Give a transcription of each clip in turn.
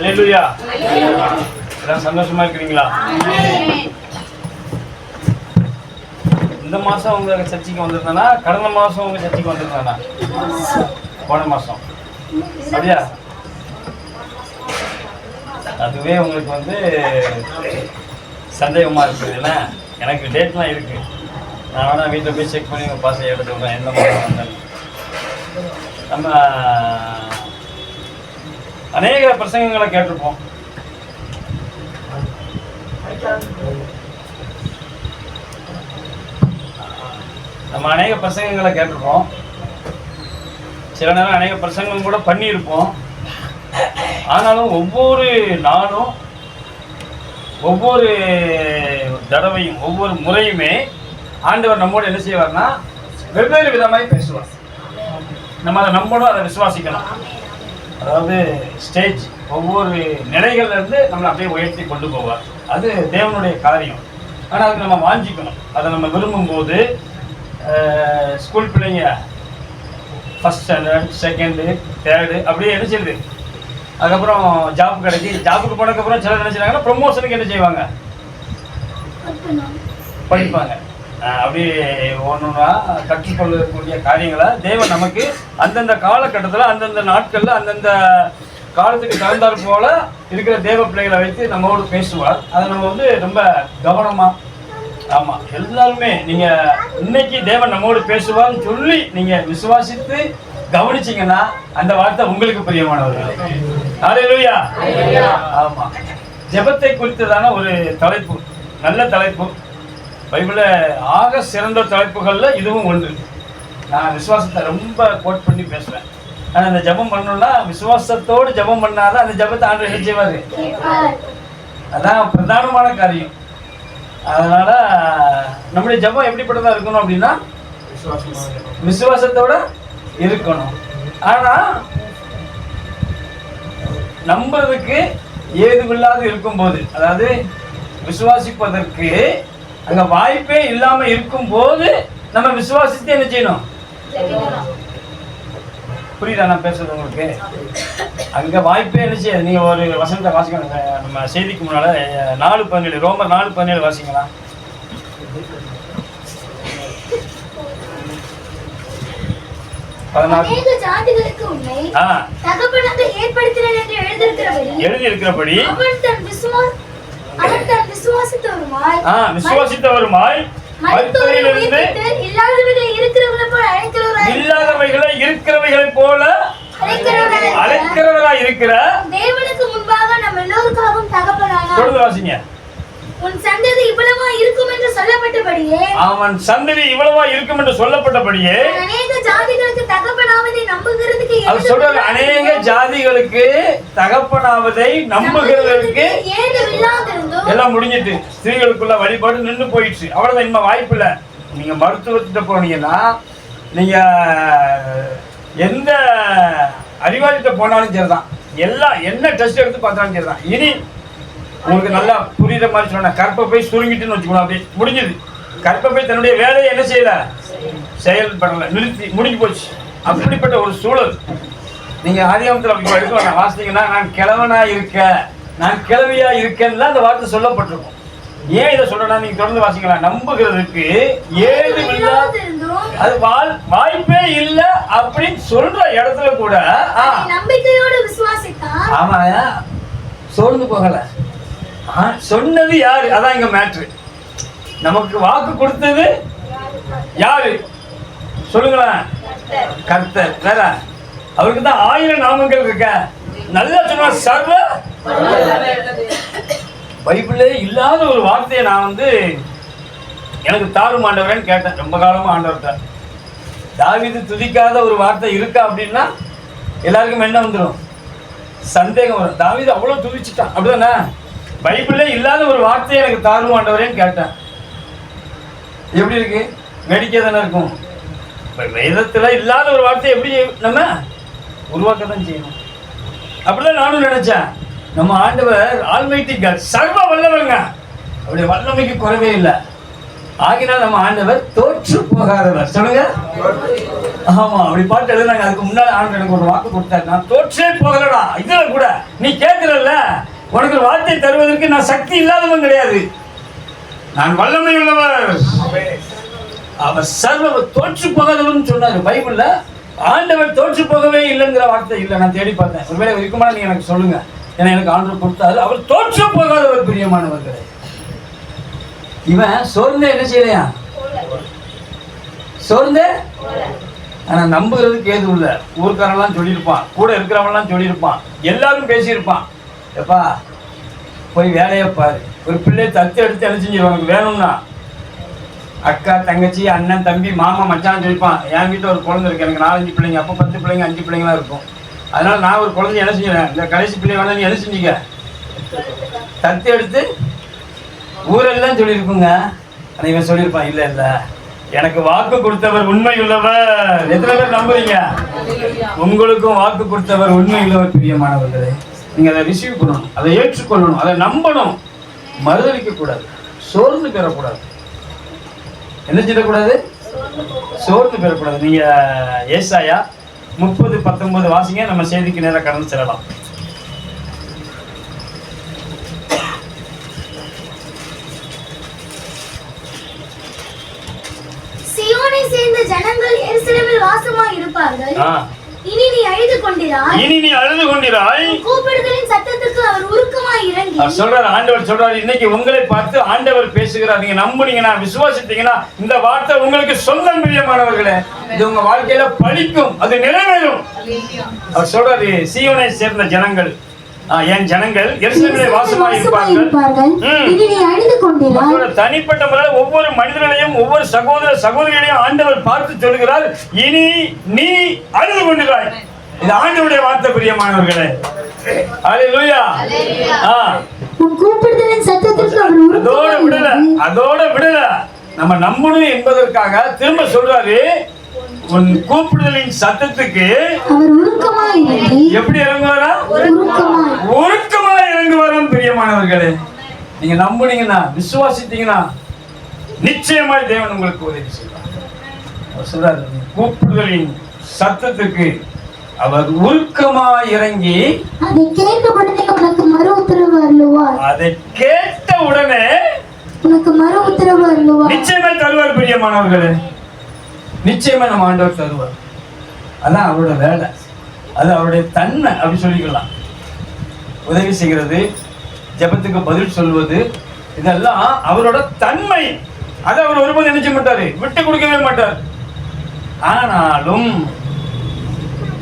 அல்லேலூயா. எல்லாம் சந்தோஷமா இருக்கிறீங்களா? இந்த மாசம் உங்க சர்ச்சைக்கு வந்திருந்தானா கடந்த மாசம் உங்க சர்ச்சைக்கு வந்திருந்தானா? போன மாசம் அப்படியா? அதுவே உங்களுக்கு வந்து சந்தேகமா இருக்குது. ஏன்னா எனக்கு டேட்லாம் இருக்கு. நான் வேணா வீட்டில் போய் செக் பண்ணி உங்கள் பாசை எடுத்து விடுறேன் எந்த மாதம் வந்தேன்னு. நம்ம அநேக பிரசங்கங்களை கேட்டிருப்போம். சில நேரம் அநேக பிரசங்கம் கூட பண்ணியிருப்போம். ஆனாலும் ஒவ்வொரு நாளும் ஒவ்வொரு தடவையும் ஒவ்வொரு முறையுமே ஆண்டவர் நம்மோடு என்ன செய்வார்னா வெவ்வேறு விதமாய் பேசுவார். நம்ம அதை நம்பணும், அதை விசுவாசிக்கணும். அதாவது ஸ்டேஜ் ஒவ்வொரு நிலைகள்ல இருந்து நம்மளை அப்படியே உயர்த்தி கொண்டு போவார். அது தேவனுடைய காரியம். ஆனால் அதுக்கு நம்ம வாஞ்சிக்கணும். அதை நம்ம விரும்பும்போது ஸ்கூல் பிள்ளைங்க ஃபஸ்ட் ஸ்டாண்டர்ட், செகண்டு, தேர்டு அப்படியே என்ன செய்யுது. அதுக்கப்புறம் ஜாப் கிடைக்கி, ஜாப்புக்கு போனதுக்கப்புறம் சிலர் என்ன செய்வாங்கன்னா ப்ரொமோஷனுக்கு என்ன செய்வாங்க, படிப்பாங்க. அப்படியே ஒன்றுனா கற்றுக்கொள்ளக்கூடிய காரியங்களை தேவன் நமக்கு அந்தந்த காலகட்டத்தில் அந்தந்த நாட்களில் அந்தந்த காலத்துக்கு தகுந்தாற் போல இருக்கிற தேவ பிள்ளைகளை வைத்து நம்மளோடு பேசுவார். அதை நம்ம வந்து ரொம்ப கவனமாக, ஆமாம், எல்லாருமே நீங்கள் இன்னைக்கு தேவன் நம்மோடு பேசுவார்னு சொல்லி நீங்கள் விசுவாசித்து கவனிச்சிங்கன்னா அந்த வார்த்தை உங்களுக்கு பிரியமானவர்களே. ஹல்லேலூயா. ஆமாம், ஜெபத்தை குறித்ததான ஒரு தலைப்பு, நல்ல தலைப்பு. பைபிளில் ஆக சிறந்த தலைப்புகளில் இதுவும் ஒன்று. நான் விசுவாசத்தை ரொம்ப கோட் பண்ணி பேசுவேன். ஆனால் அந்த ஜெபம் பண்ணணும்னா விசுவாசத்தோடு ஜெபம் பண்ணாதான் அந்த ஜெபத்தை ஆண்டவர் என்ன செய்வார். அதான் பிரதானமான காரியம். அதனால் நம்முடைய ஜெபம் எப்படிப்பட்டதாக இருக்கணும் அப்படின்னா விசுவாசத்தோடு இருக்கணும். ஆனால் நம்புறதுக்கு ஏதுவில்லாது இருக்கும்போது, அதாவது விசுவாசிப்பதற்கு அங்கே வாய்ப்பே இல்லாமல் இருக்கும்போது நம்ம விசுவாசித்து என்ன செய்யணும். புரியுதா நான் பேசுறது உங்களுக்கு? அங்கே வாய்ப்பே என்ன செய்யாது. நீங்கள் ஒரு வசனத்தை வாசிக்கணும். நம்ம செய்திக்கு முன்னால் 4:17 ரோமர் 4:17 வாசிங்களா? எழுதியிருக்கிறபடி விசுவாசித்தவருமாய் இல்லாதவைகளை இருக்கிறவைகளை போல அழைக்கிறவராய் இருக்கிற தேவனுக்கு முன்பாக நம்ம எல்லோருக்காகவும் தகப்பனானார். தொடர்ந்து வாசிங்க. உன் சந்ததி இவ்வளவா இருக்கும் என்று சொல்லப்பட்டபடியே, அவன் சந்ததி இவ்வளவா இருக்கும் என்று சொல்லப்பட்டபடியே அநேக ஜாதிகளுக்கு தகப்பனாவதை நம்புகிறதுக்கு அவர் சொல்றாரு. அநேக ஜாதிகளுக்கு தகப்பனாவதை நம்புகிறதுக்கு எல்லாம் முடிஞ்சிட்டு ஸ்திரீகளுக்குள்ள வழிபாடு நின்று போயிடுச்சு. அவ்வளவுதான், இனிமே வாய்ப்பு இல்லை. நீங்க மருத்துவத்திட்ட போனீங்கன்னா, நீங்க எந்த அறிவாளிகிட்ட போனாலும் சரிதான், எல்லாம் என்ன டெஸ்ட் எடுத்து பார்த்தாலும் சரிதான். இனி உங்களுக்கு நல்லா புரியுற மாதிரி சொன்ன கற்பப்பை சுருங்கிட்டுன்னு வச்சுக்கணும். அப்படி முடிஞ்சது. கற்பப்பை தன்னுடைய வேலையை என்ன செய்யல, செயல்படல, நிறுத்தி முடிஞ்சு போச்சு. அப்படிப்பட்ட ஒரு சூழல். நீங்க ஆதியாகமத்தில் அப்படி எடுக்கலாம் வாசித்தீங்கன்னா, நான் கிழவனா இருக்க, நான் கிழவியா இருக்கேன்னு தான் அந்த வார்த்தை சொல்லப்பட்டிருக்கும். ஏன் இதை சொல்றேன்னா, நீங்க தொடர்ந்து வாசிக்கலாம். நம்புகிறதுக்கு ஏது அது வாய்ப்பே இல்லை அப்படின்னு சொல்ற இடத்துல கூட நம்பிக்கையோட விசுவாசித்தா, ஆமா, சோர்ந்து போகல. சொன்னது யாரு? அதான் இங்க மேட்ரு. நமக்கு வாக்கு கொடுத்தது யாரு சொல்லுங்களேன்? கர்த்தர். வேற அவருக்கு தான் 1000 நாமங்கள் இருக்க. நல்லா சொன்னா சர்வ. பைபிளே இல்லாத ஒரு வார்த்தையை நான் வந்து எனக்கு தாரும் ஆண்டவரேன்னு கேட்டேன். ரொம்ப காலமா ஆண்டவர்கிட்ட தாவீது துதிக்காத ஒரு வார்த்தை இருக்கா அப்படின்னா எல்லாருக்கும் என்ன வந்துடும், சந்தேகம் வரும். தாவீது அவ்வளவு துதிச்சுட்டான் அப்படிதானே? பைபிளே இல்லாத ஒரு வார்த்தையை எனக்கு தாரும் ஆண்டவரேன்னு கேட்டேன். எப்படி இருக்கு? வேடிக்கை தானே இருக்கும். வேதத்துல இல்லாத ஒரு வார்த்தை எப்படி நம்ம உருவாக்க தான் செய்யணும். அப்படிதான் நானும் நினைச்சேன். நம்ம ஆண்டவர் ஆல்மைட்டி காட், சர்வ வல்லவங்க, அவருடைய வல்லமைக்கு குறைவே இல்லை. ஆகினால் நம்ம ஆண்டவர் தோற்று போகாதவர். சொல்லுங்க. ஆமா, அப்படி பாட்டு எழுதுனாங்க. அதுக்கு முன்னாடி ஆண்டவர் எனக்கு ஒரு வாக்கு கொடுத்தாரு, நான் தோற்றே போகலடா. இதுல கூட நீ கேட்கிறல்ல, உனக்கு வார்த்தை தருவதற்கு நான் சக்தி இல்லாதவன் கிடையாது, நான் வல்லமை உள்ளவர். அவர் சர்வ தோற்று போகாதவன் சொன்னாரு பைபிள்ல. ஆண்டவர் தோற்று போகவே இல்லைங்கிற வார்த்தை இல்லை. நான் தேடி பார்த்தேன், ஒருவேளை இருக்குமா நீங்க எனக்கு சொல்லுங்க. ஏன்னா எனக்கு ஆண்டவர் கொடுத்தாரு, அவர் தோற்று போகாதவர். பிரியமானவர்களே, இவன் சோர்ந்தே என்ன செய்யலையா? சோர்ந்தே. ஆனா நம்புகிறதுக்கு ஏதும் இல்லை. ஊருக்காரெல்லாம் சொல்லியிருப்பான், கூட இருக்கிறவன்லாம் சொல்லியிருப்பான், எல்லாரும் பேசியிருப்பான், எப்பா போய் வேலையை பாரு. ஒரு பிள்ளையை தத்து எடுத்து என்ன செஞ்சு உனக்கு வேணும்னா அக்கா தங்கச்சி அண்ணன் தம்பி மாமா மச்சான் சொல்லிப்பான். என் வீட்டில் ஒரு குழந்தை இருக்கு, எனக்கு 4-5 பிள்ளைங்க, அப்போ 10 பிள்ளைங்க 5 பிள்ளைங்களாம் இருக்கும். அதனால நான் ஒரு குழந்தை என்ன செஞ்சேன், இந்த கடைசி பிள்ளை வேணா நீ என்ன செஞ்சிக்க, தத்து எடுத்து ஊரெல்லாம் சொல்லியிருக்குங்க. ஆனால் இவன் சொல்லியிருப்பான், இல்லை இல்லை எனக்கு வாக்கு கொடுத்தவர் உண்மை உள்ளவர். எத்தனை பேர் நம்புறீங்க? உங்களுக்கும் வாக்கு கொடுத்தவர் உண்மை உள்ளவர். பிரியமானவர்களே, நீங்க அதை ரிசீவ் பண்ணணும், அதை ஏற்றுக்கொள்ளணும், அதை நம்பணும். மறுதளிக்க கூடாது, சோர்ந்து பெறக்கூடாது. என்ன செய்யக்கூடாது? சோர்ந்து பெறக்கூடாது. நீங்க ஏசாயா 30:19 வாசிங்க, நம்ம செய்திக்கு நேரம் கடந்து செல்லலாம். சீயோனை சேர்ந்த ஜனங்கள் எருசலேமில் வாசமாய் இருப்பார்கள். இனி நீ அழுது கொண்டிராய், இனி நீ அழுது கொண்டிராய். கூப்பிடுதலின் சத்தத்துக்கு அவர் உருக்கமாய் இறங்கி சொல்றாரு. ஆண்டவர் சொல்றாரு, இன்னைக்கு உங்களை பார்த்து ஆண்டவர் பேசுகிறார். நீங்க நம்புனீங்கன்னா, விசுவாசித்தீங்கன்னா, இந்த வார்த்தை உங்களுக்கு சொந்தம். பிரியமானவர்களே, இது உங்க வாழ்க்கையில பலிக்கும், அது நிறைவேறும். அவர் சொல்றாரு, சீயோனை சேர்ந்த ஜனங்கள், என் ஜனங்கள் எருசலேமிலே வாசமாய் இருப்பார்கள். இனி நீ அழுது கொண்டிராய். தனிப்பட்ட முறையில் ஒவ்வொரு மனிதர்களையும் ஒவ்வொரு சகோதர சகோதரிகளையும் ஆண்டவர் பார்த்து சொல்கிறார், இனி நீ அழுது கொண்டிராய். இது ஆண்டவருடைய வார்த்தை. பிரியமானவர்களே, அல்லேலூயா. கூப்பிடுதலின் சத்தத்துக்கு அவர் அதோட விடல, அதோட விடல. நம்ம நம்பணும் என்பதற்காக திரும்ப சொல்றாரு, உன் கூப்பிடுதலின் சத்தத்துக்கு அவர் உருக்கமாய் இறங்கி. எப்படி இறங்குவாரா? உருக்கமாய் இறங்குவாராம். பிரியமானவர்களே, நீங்க நம்புனீங்கன்னா, விசுவாசித்தீங்கன்னா, நிச்சயமாய் தேவன் உங்களுக்கு உதவி செய்வார். சொல்றாரு, கூப்பிடுதலின் சத்தத்துக்கு அவர் உருக்கமாய் இறங்கி. அதை கேட்ட உடனே உனக்கு மறு உத்தரவு அருளுவார். அதை கேட்ட உடனே உனக்கு மறு உத்தரவு அருளுவார். நிச்சயமாய் தருவார். பிரியமானவர்களே, நிச்சயமா நம்ம ஆண்டவர் தருவார். அதான் அவரோட வேலை, அது அவருடைய தன்மை. அப்படி சொல்லிக்கலாம். உதவி செய்கிறது, ஜெபத்துக்கு பதில் சொல்வது, இதெல்லாம் அவரோட தன்மை. அதை அவர் ஒருபோது நினைச்ச மாட்டாரு, விட்டு கொடுக்கவே மாட்டார். ஆனாலும்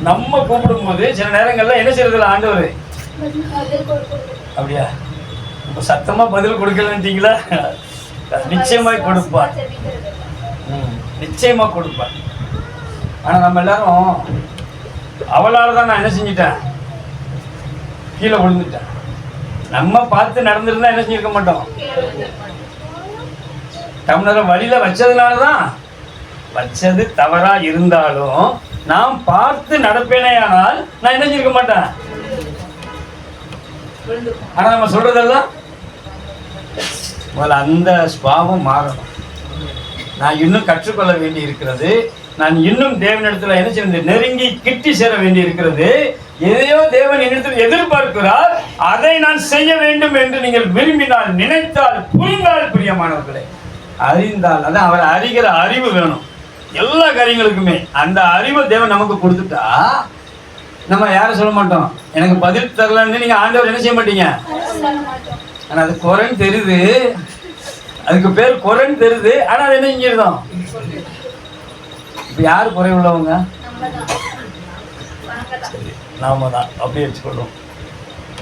நம்ம கூப்பிடும் போது சில நேரங்கள்ல என்ன செய்யறதில்ல ஆண்டவர். அப்படியா? இப்ப சத்தமா பதில் கொடுக்கலன்னுட்டீங்களா? நிச்சயமாய் கொடுப்பார், நிச்சயமா கொடுப்பார். ஆனா நம்ம எல்லாரும் அவளால தான் நான் என்ன செஞ்சிட்டேன், கீழே விழுந்துட்டேன். நம்ம பார்த்து நடந்திருந்தா என்ன செஞ்சிருக்க மாட்டோம். தமிழரை வழியில வச்சதுனாலதான், வச்சது தவறா இருந்தாலும் நாம் பார்த்து நடப்பேனே, ஆனால் நான் என்ன செஞ்சிருக்க மாட்டேன். ஆனா நம்ம சொல்றதெல்லாம் முதல்ல அந்த ஸ்பாவம் மாறணும். நான் இன்னும் கற்றுக்கொள்ள வேண்டி இருக்கிறது. நான் இன்னும் தேவனிடத்துல என்ன செய்ய, நெருங்கி கிட்டி சேர வேண்டி இருக்கிறது. எதையோ தேவன் என்னிடத்தில் எதிர்பார்க்கிறார், அதை நான் செய்ய வேண்டும் என்று நீங்கள் விரும்பினால், நினைத்தால், புரிந்தால், பிரியமானவர்களே, அறிந்தால், அதான் அவர் அறிகிற அறிவு வேணும் எல்லா காரியங்களுக்குமே. அந்த அறிவை தேவன் நமக்கு கொடுத்துட்டா நம்ம யாரும் சொல்ல மாட்டோம், எனக்கு பதில் தரலன்னு நீங்க ஆண்டவர் என்ன செய்ய மாட்டீங்க. ஆனா அது குறைன்னு தெரியுது, அதுக்கு பேர் குறைன்னு தெரியுது. ஆனா அது என்ன செஞ்சிருந்தோம். இப்ப யாரு குறை உள்ளவங்க? நாம தான். அப்படியே வச்சுக்கொள்ளும்.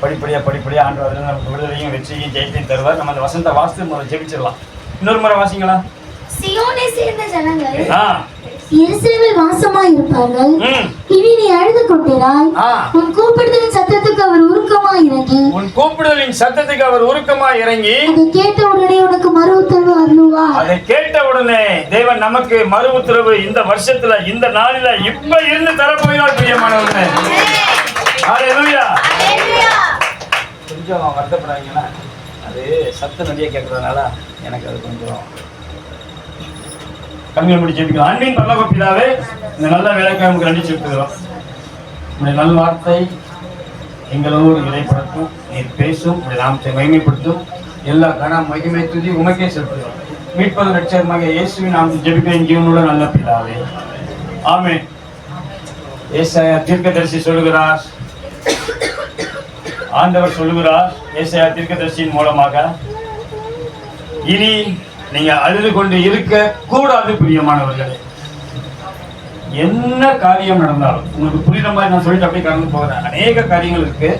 படிப்படியா படிப்படியா ஆண்டவர் நமக்கு விடுதலையும் வெற்றியும் ஜெயத்தையும் தருவார். நம்ம அந்த வசந்த வாசித்து முறை ஜெபிச்சிடலாம். இன்னொரு முறை வாசிங்களா? சீயோனை சேர்ந்த ஜனங்கள் எருசலேமில் வாசமாய் இருப்பார்கள். இனி நீ அழுது கொண்டிராய். உன் கூப்பிடுதலின் சத்தத்துக்கு அவர் உருக்கமாய் இறங்கி அதை கேட்ட உடனே உனக்கு மறு உத்தரவு அருளுவார். அதை கேட்ட உடனே தேவன் நமக்கு மறு உத்தரவு இந்த வருஷத்துல இந்த நாளில இப்ப இருந்து தரப்போகிறார். பிரியமானவர்களே, ஹல்லேலூயா. கொஞ்சம் வருத்தப்படுறாங்கன்னா அது சத்தம் நிறைய கேட்கறதுனால எனக்கு அது கொஞ்சம் கண்கள் முடி ஜெபிக்கலாம். அன்பின் பரலோக பிதாவே, இந்த நல்ல வேலைக்கு நமக்கு நன்றி செலுத்துகிறோம். உங்களுடைய நல் வார்த்தை எங்களோடு இடைப்படுத்தும், நீர் பேசும், உங்களுடைய நாமத்தை மகிமைப்படுத்தும். எல்லா கன மகிமை துதி உமக்கே செலுத்துகிறோம். மீட்பது ரட்சகமாக இயேசுவின் நாமத்தை ஜெபிக்கிறேன் ஜீவனுள்ள நல்ல பிதாவே, ஆமென். ஏசாயா தீர்க்கதரிசி சொல்லுகிறார், ஆண்டவர் சொல்லுகிறார் ஏசாயா தீர்க்கதரிசியின் மூலமாக, இனி நீங்க அழுது கொண்டு இருக்க கூடாது. பிரியமானவர்களே, என்ன காரியம் நடந்தாலும் உங்களுக்கு புரியுற மாதிரி நான் சொல்லிட்டு அப்படியே கடந்து போகிறேன். அநேக காரியங்கள் இருக்கு.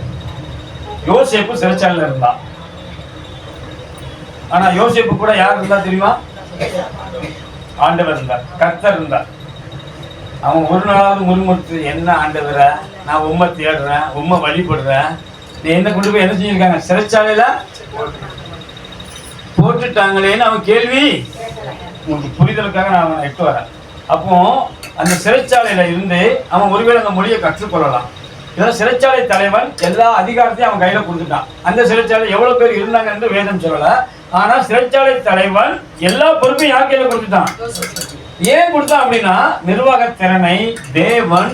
யோசேப்பு சிறைச்சாலையில் இருந்தான். ஆனா யோசேப்பு கூட யார் இருந்தா தெரியுமா? ஆண்டவர் இருந்தார், கர்த்தர் இருந்தார். அவன் ஒரு நாளாவது முன்முறுத்து, என்ன ஆண்டவரை, நான் உண்மை தேடுறேன், உண்மை வழிபடுறேன், நீ என்ன கொண்டு போய் என்ன செஞ்சிருக்காங்க, சிறைச்சாலையில போட்டுட்டாங்களேன்னு அவன் கேள்வி. உங்களுக்கு புரிதலுக்காக நான் அவனை எட்டு வரேன். அப்போ அந்த சிறைச்சாலையில இருந்து அவன் ஒருவேளை அந்த மொழியை கற்றுக்கொள்ளலாம். இதெல்லாம் சிறைச்சாலை தலைவன் எல்லா அதிகாரத்தையும் அவன் கையில கொடுத்துட்டான். அந்த சிறைச்சாலை எவ்வளவு பேர் இருந்தாங்க என்று வேதம் சொல்லல. ஆனா சிறைச்சாலை தலைவன் எல்லா பொறுப்பையும் யார் கையில கொடுத்துட்டான்? ஏன் கொடுத்தான் அப்படின்னா, நிர்வாக திறனை தேவன்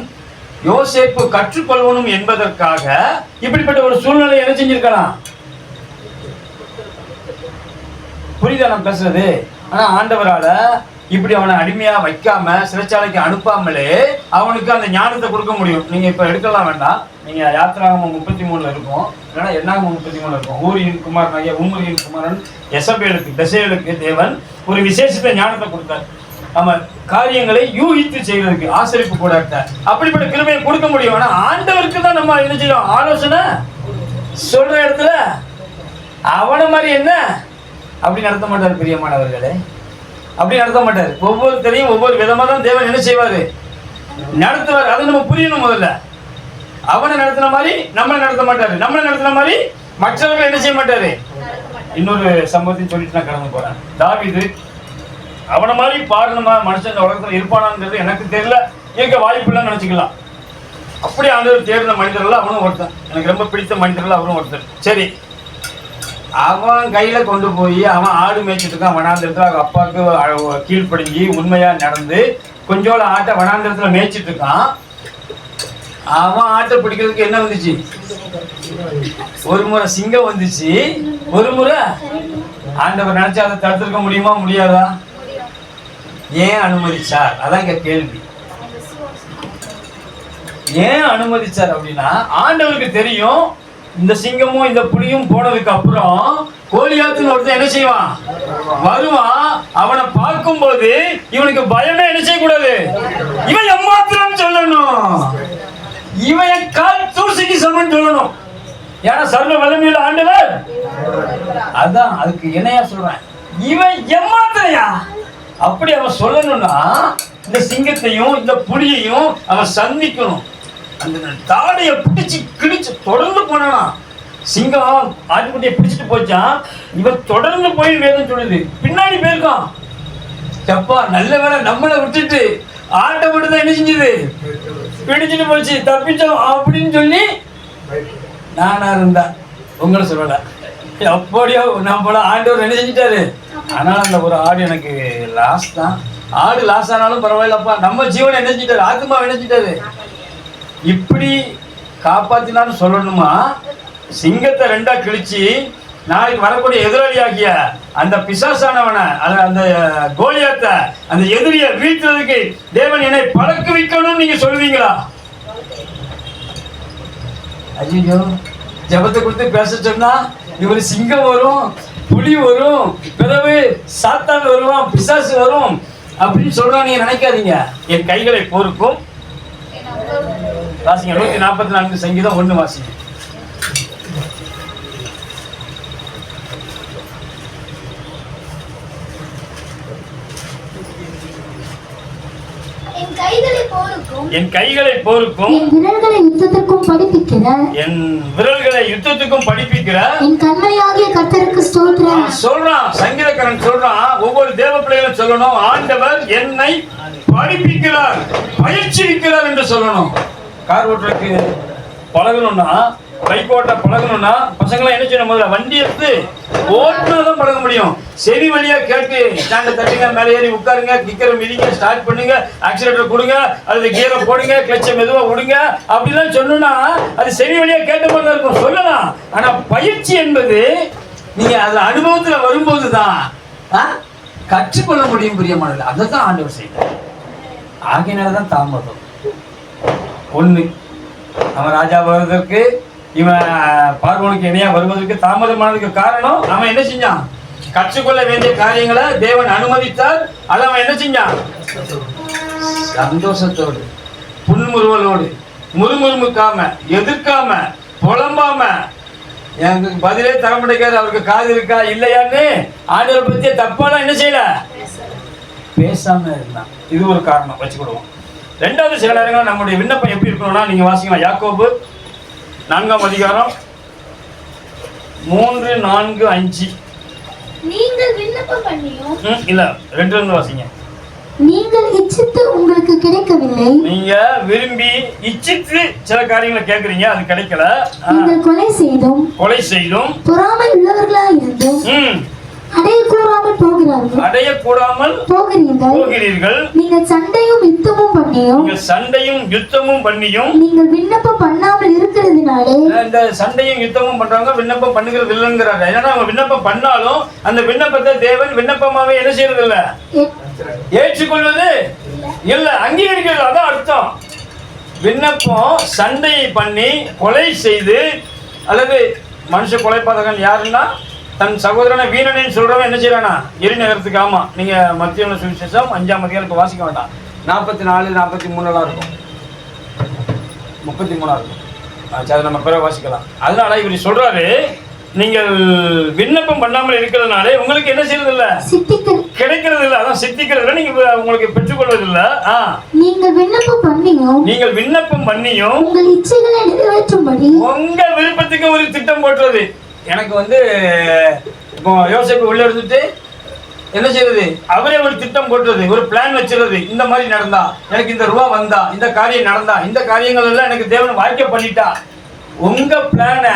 யோசேப்பு கற்றுக்கொள்ளணும் என்பதற்காக இப்படிப்பட்ட ஒரு சூழ்நிலை என்ன செஞ்சிருக்கலாம். புரியுதா நான் பேசுறது? ஆனா ஆண்டவரால இப்படி அவனை அடிமையா வைக்காம சிறைச்சாலைக்கு அனுப்பாமலே அவனுக்கு அந்த ஞானத்தை கொடுக்க முடியும். நீங்க இப்ப எடுக்கலாம் வேண்டாம், நீங்க யாத்திராகமம் 33 இருக்கும், இல்லைன்னா என்னாகமம் 33 இருக்கும். ஊரியின் குமாரன் உம்ரியின் குமாரன் எசபேலுக்கு தேவன் ஒரு விசேஷத்தை ஞானத்தை கொடுத்தார். நம்ம காரியங்களை யூகித்து செய்வதற்கு, ஆசரிப்பு கூட அப்படிப்பட்ட கிருபையை கொடுக்க முடியும். ஆனா ஆண்டவருக்கு தான் நம்ம என்ன செய்யணும், ஆலோசனை சொல்ற இடத்துல அவனை மாதிரி என்ன அப்படி நடத்த மாட்டார். பிரியமானவர்களே, அப்படி நடத்த மாட்டார். ஒவ்வொருத்தரையும் ஒவ்வொரு விதமா தான் தேவன் என்ன செய்வாரு, நடத்துவார். அதை நம்ம புரியணும். முதல்ல அவனை நடத்தின மாதிரி நம்மளை நடத்த மாட்டாரு, நம்மளை நடத்தின மாதிரி மற்றவர்கள் என்ன செய்ய மாட்டாரு. இன்னொரு சம்பவத்தையும் சொல்லிட்டு நான் கடந்து போறேன். தாவீது அவனை மாதிரி பாடணுமா மனுஷன் இந்த உலகத்துல இருப்பானாங்கிறது எனக்கு தெரியல, இருக்க வாய்ப்பு இல்லைன்னு நினைச்சுக்கலாம். அப்படி ஆண்டவர் தேர்ந்த மனிதர்கள் அவனும் ஒருத்தன், எனக்கு ரொம்ப பிடித்த மனிதர்கள் அவரும் ஒருத்தர். சரி, அவன் கையில கொண்டு போய் அவன் ஆடு மேய்ச்சிட்டு இருக்கான் வனாந்திரத்துல. அவங்க அப்பாவுக்கு கீழ்ப்படிஞ்சு உண்மையா நடந்து கொஞ்சோட ஆட்டை வனாந்திரத்துல மேய்ச்சிட்டு இருக்கான். அவன் ஆட்டை பிடிக்கிறதுக்கு என்ன வந்துச்சு, ஒரு முறை சிங்கம் வந்துச்சு, ஒரு முறை ஆண்டவர் நினைச்சா அதை தடுத்திருக்க முடியுமா முடியாதா? ஏன் அனுமதிச்சார்? அதான் கேள்வி. ஏன் அனுமதிச்சார் அப்படின்னா, ஆண்டவருக்கு தெரியும் இந்த சிங்கமும் இந்த புலியும் போனதுக்கு அப்புறம் கோலியாத்துன்னு ஒருத்தன் என்ன செய்வான், வருவான். அவனை பார்க்கும் போது இவனுக்கு பயமே என்ன செய்யக்கூடாது, இவன் எம்மாத்திரம் சொல்லணும், இவன் கால் தூசிக்கு சமன் சொல்லணும். ஏன்னா சர்வ வல்லமையுள்ள ஆண்டவர். அதான் அதுக்கு இணையா சொல்றேன், இவன் எம்மாத்திரையா அப்படி அவன் சொல்லணும்னா இந்த சிங்கத்தையும் இந்த புலியையும் அவன் சந்திக்கணும். அந்த தாடையை பிடிச்சு கிழிச்சு தொடர்ந்து போனானா. சிங்கம் ஆட்டுக்குட்டியை பிடிச்சிட்டு போச்சான், இவன் தொடர்ந்து போய் வேதம் சொல்லுது, பின்னாடி போயிருக்கான். தப்பா நல்ல வேலை நம்மளை விட்டுட்டு ஆட்டை மட்டும் தான் என்ன செஞ்சது, பிடிச்சிட்டு போச்சு, தப்பிச்சோம் அப்படின்னு சொல்லி நானா இருந்தா உங்களை சொல்லல. அப்படியோ நம்மள ஆண்டவர் என்ன செஞ்சிட்டாரு. ஆனால் அந்த ஒரு ஆடு எனக்கு லாஸ் தான். ஆடு லாஸ் ஆனாலும் பரவாயில்லப்பா, நம்ம ஜீவனை என்ன செஞ்சிட்டாரு, ஆத்மா என்ன செஞ்சிட்டாரு. இப்படி காப்பாத்தினாலும் சொல்லணுமா, சிங்கத்தை ரெண்டா கிழிச்சு நாளைக்கு வரக்கூடிய எதிராளியாகிய அந்த பிசாசானவனை, அந்த கோலியாத்தை, அந்த எதிரியை வீழ்த்துறதுக்கு தேவன் என்னை பழக்குவிக்கணும் நீங்க சொல்லுவீங்களா? ஐயோ, ஜபத்தை கொடுத்து பேச சொன்னா இவரு சிங்கம் வரும், புலி வரும், பிறகு சாத்தான் வருவான், பிசாசு வரும் அப்படின்னு சொல்றான். நீங்க நினைக்காதீங்க. என் கைகளை பொறுக்கும். வாசிங்க 144 சங்கீதம் 1 வாசிங்க. என் கைகளை போருக்கும் என் விரல்களை யுத்தத்திற்கும் படிப்பிக்கிற என் கண்மலையாகிய கர்த்தருக்கு ஸ்தோத்திரம். சொல்றான் சங்கீதக்காரன் சொல்றான், ஒவ்வொரு தேவ பிள்ளைகளும் சொல்லணும், ஆண்டவர் என்னை படிப்பிக்கிறார், பயிற்சிக்கிறார் என்று சொல்லணும். கார் ஓட்டுறதுக்கு பழகணும்னா, பைக் ஓட்ட பழகணும்னா பசங்களாம் என்ன செய்யணும்? முதல்ல வண்டி எடுத்து ஓட்டுனதான் பழக முடியும். செவி வழியா கேட்டு ஸ்டாண்ட தட்டுங்க, மேலே ஏறி உட்காருங்க, கிக்கரை மிதிங்க, ஸ்டார்ட் பண்ணுங்க, ஆக்சிலேட்டர் கொடுங்க, அல்லது கியரை போடுங்க, கிளச்சை மெதுவா விடுங்க அப்படிலாம் சொன்னா அது செவி வழியா கேட்ட மாதிரி தான் இருக்கும், சொல்லலாம். ஆனா பயிற்சி என்பது நீங்க அது அனுபவத்துல வரும்போது தான் கற்றுக்கொள்ள முடியும். பிரியமானது அதை தான் ஆண்டவர் செய்தார். ஆகையினாலதான் தாமதம். ஒண்ணு, அவன் ராஜா வருவதற்கு, இவன் பார்வோனுக்கு இணையா வருவதற்கு தாமதமானதுக்கு காரணம் அவன் என்ன செஞ்சான்? கற்றுக்கொள்ள வேண்டிய காரியங்களை தேவன் அனுமதித்தார். அதை அவன் என்ன செஞ்சான்? சந்தோஷத்தோடு, புன்முறுவலோடு, முறுமுறுமுக்காம, எதிர்க்காம, புலம்பாம, எனக்கு பதிலே தர முடியாது, அவருக்கு காது இருக்கா இல்லையான்னு ஆண்டவர் பத்திய தப்பாலாம் என்ன செய்யல, பேசாம இருந்தான். இது ஒரு காரணம் வச்சுக்கிடுவோம். ரெண்டாவது, சில நேரங்கள் நம்முடைய விண்ணப்பம் எப்படி இருக்கணும்னா, நீங்க வாசிக்கலாம், யாக்கோபு 4ஆம் அதிகாரம் 3, 4, 5. நீங்கள் விண்ணப்பம் பண்ணியும் இல்ல 2 வாசிங்க. நீங்கள் இச்சித்து உங்களுக்கு கிடைக்கவில்லை. நீங்க விரும்பி இச்சித்து சில காரியங்களை கேக்குறீங்க, அது கிடைக்கல. நீங்கள் கொலை செய்தும் பொறாமை உள்ளவர்களாய் இருந்தும் அடையக்கூடாமல் போகிறீர்கள். நீங்கள் சண்டையும் யுத்தமும் பண்ணியும் நீங்கள் விண்ணப்பம் பண்ணாமல் இருக்கிறதுனாலே, இந்த சண்டையும் யுத்தமும் பண்றவங்க விண்ணப்பம் பண்ணுகிறது இல்லைங்கிறாங்க. ஏன்னா அவங்க விண்ணப்பம் பண்ணாலும் அந்த விண்ணப்பத்தை தேவன் விண்ணப்பமாவே என்ன செய்யறது இல்ல, ஏற்றுக்கொள்வது இல்ல, அங்கீகரிக்கிறது. அதான் அர்த்தம். விண்ணப்பம் சண்டையை பண்ணி கொலை செய்து, அல்லது மனுஷ கொலைபாதகன் யாருன்னா தன் சகோதரனை வீணனு சொல்றவன் என்ன செய்யறானா, எரிநகரத்துக்கு. ஆமா, நீங்க மத்திய சுவிசேஷம் 5ஆம் அதிகாரம் வாசிக்க வேண்டாம், 44, 43 இருக்கும், 33 இருக்கும். அதை நம்ம பிறகு வாசிக்கலாம். அதனால இவர் சொல்றாரு, நீங்கள் விண்ணப்பம் பண்ணாமல் இருக்கிறதுனாலே உங்களுக்கு என்ன செய்யறது இல்ல, கிடைக்கிறது இல்ல. அதான் சித்திக்கிறது, நீங்க உங்களுக்கு பெற்றுக்கொள்வது இல்ல. நீங்கள் விண்ணப்பம் பண்ணியும் உங்கள் இச்சைகளை நிறைவேற்றும்படி உங்க விருப்பத்துக்கு ஒரு திட்டம் போட்டுறது. எனக்கு இப்போ யோசேப்பு உள்ள இருந்துட்டு என்ன செய்யறது, அவரே ஒரு திட்டம் போட்டுறது, ஒரு பிளான் வச்சிருது. இந்த மாதிரி நடந்தா எனக்கு இந்த ரூபா வந்தா, இந்த காரியம் நடந்தா, இந்த காரியங்கள் எல்லாம் எனக்கு தேவன் வாய்க்க பண்ணிட்டா. உங்க பிளான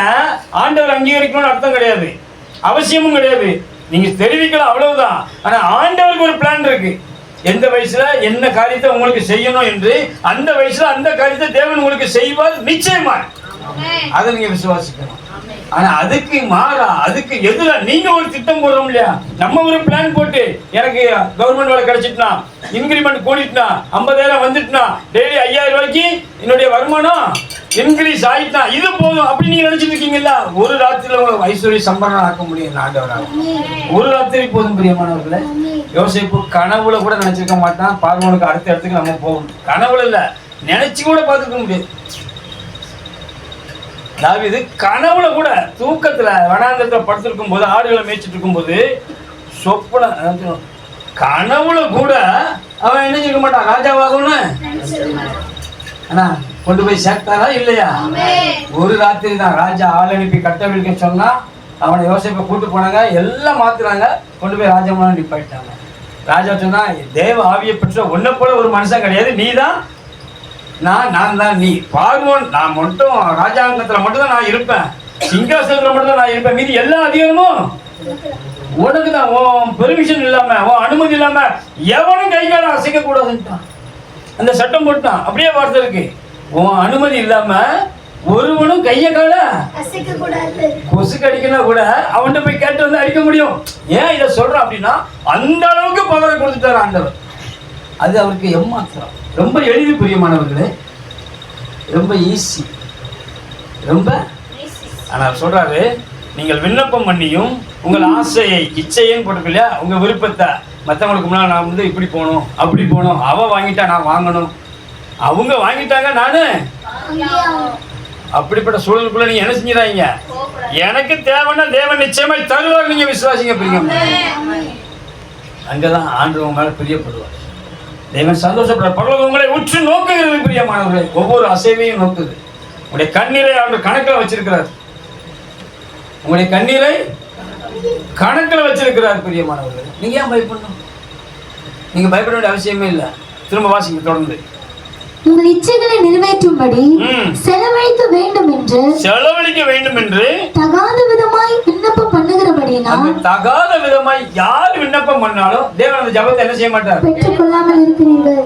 ஆண்டவர் அங்கீகரிக்கணும்னு அர்த்தம் கிடையாது, அவசியமும் கிடையாது. நீங்க தெரிவிக்கலாம், அவ்வளவுதான். ஆனா ஆண்டவருக்கு ஒரு பிளான் இருக்கு. எந்த வயசுல என்ன காரியத்தை உங்களுக்கு செய்யணும் என்று, அந்த வயசுல அந்த காரியத்தை தேவன் உங்களுக்கு செய்வார் நிச்சயமா. அதை நீங்க விசுவாசிக்கணும். ஆனா அதுக்கு மாறா, அதுக்கு எதுல நீங்க ஒரு திட்டம் போடுறோம் இல்லையா, நம்ம ஒரு பிளான் போட்டு, எனக்கு கவர்மெண்ட் வேலை கிடைச்சிட்டுனா, இன்கிரிமெண்ட் கூடிட்டுனா, 50,000 வந்துட்டுனா, டெய்லி 5,000 ரூபாய்க்கு என்னுடைய வருமானம் இன்க்ரீஸ் ஆயிட்டா, இது போதும் அப்படி நீங்க நினைச்சிட்டு இருக்கீங்களா? ஒரு ராத்திரில உங்க ஐஸ்வர்ய சம்பரணம் ஆக்க முடியும் ஆண்டவரால். ஒரு ராத்திரி போதும். பிரியமானவர்களே, யோசேப்பு கனவுல கூட நினைச்சிருக்க மாட்டான் பார்வோனுக்கு அடுத்த இடத்துக்கு நம்ம போகணும். கனவுல இல்ல, நினைச்சு கூட பார்த்துக்க முடியாது. தாவீது கனவுல கூட, தூக்கத்துல வனாந்தரத்துல படுத்திருக்கும் போது, ஆடுகளை மேய்ச்சிட்டு இருக்கும் போது, சொப்பன கனவுல கூட அவன் என்ன செய்ய மாட்டான், ராஜாவாகணும்னு. ஆனா கொண்டு போய் சேர்த்தாரா இல்லையா? ஒரு ராத்திரி தான் ராஜா ஆள் அனுப்பி கட்டவிழ்க்க சொன்னா, அவனை யோசேப்பை கூட்டு போனாங்க, எல்லாம் மாத்துறாங்க, கொண்டு போய் ராஜாமான நிப்பாட்டாங்க. ராஜா சொன்னா, தேவ ஆவியை பெற்ற உன்னை போல ஒரு மனுஷன் கிடையாது, நீ தான் நான் தான் நீ. பார்வோன் நான் மட்டும் ராஜாங்கத்துல மட்டும் தான் நான் இருப்பேன், சிங்காசனத்துல மட்டும் தான் நான் இருப்பேன், மீதி எல்லா அதிகாரமும் உனக்கு தான். உன் பெர்மிஷன் இல்லாம, உன் அனுமதி இல்லாம எவனும் கை கால அசைக்க கூடாதுன்ட்டான். அந்த சட்டம் போட்டான். அப்படியே வார்த்தை இருக்கு, உன் அனுமதி இல்லாம ஒருவனும் கைய கால அசைக்க கூடாது. கொசு கடிக்கனா கூட அவன்கிட்ட போய் கேட்டு வந்து அடிக்க முடியும். ஏன் இதை சொல்றான் அப்படின்னா, அந்த அளவுக்கு பவரை கொடுத்துட்டாரு ஆண்டவர். அது அவருக்கு எம்மாத்திரம். ரொம்ப எளிது பிரியமானவர்களே, ரொம்ப ஈஸி, ரொம்ப. ஆனால் சொல்றாரு, நீங்கள் விண்ணப்பம் பண்ணியும் உங்கள் ஆசையை, இச்சையன்னு போட்டிருக்கு இல்லையா, உங்க விருப்பத்தை, மற்றவங்களுக்கு முன்னாடி நான் இப்படி போகணும், அப்படி போகணும், அவ வாங்கிட்டா நான் வாங்கணும், அவங்க வாங்கிட்டாங்க நானு, அப்படிப்பட்ட சூழலுக்குள்ள நீங்க என்ன செஞ்சிடாங்க. எனக்கு தேவைன்னா தேவன் நிச்சயமாய் தருவார், நீங்க விசுவாசிங்க. பிரியம், அங்கதான் ஆண்டவங்க மேல பிரியப்படுவார். தேவன் சந்தோஷப்படுற பரலோகம் உங்களை உற்று நோக்குகிறது பிரியமானவர்களே. ஒவ்வொரு அசைவையும் நோக்குது. உங்களுடைய கண்ணீரை அவர் கணக்கில் வச்சிருக்கிறார். உங்களுடைய கண்ணீரை கணக்கில் வச்சிருக்கிறார் பிரியமானவர்களே. நீங்க ஏன் பயப்படணும்? நீங்க பயப்பட வேண்டிய அவசியமே இல்லை. திரும்ப வாசிங்க தொடர்ந்து. உங்கள் இச்சைகளை நிறைவேற்றும்படி செலவழிக்க வேண்டும் என்று தகாத விதமாய் விண்ணப்பம் பண்ணுகிறபடியினால், தகாத விதமாய் யார் விண்ணப்பம் பண்ணாலும் தேவன் அந்த ஜெபத்தை என்ன செய்ய மாட்டார்? பெற்றுக்கொள்ளாமல் இருக்கிறீர்கள்.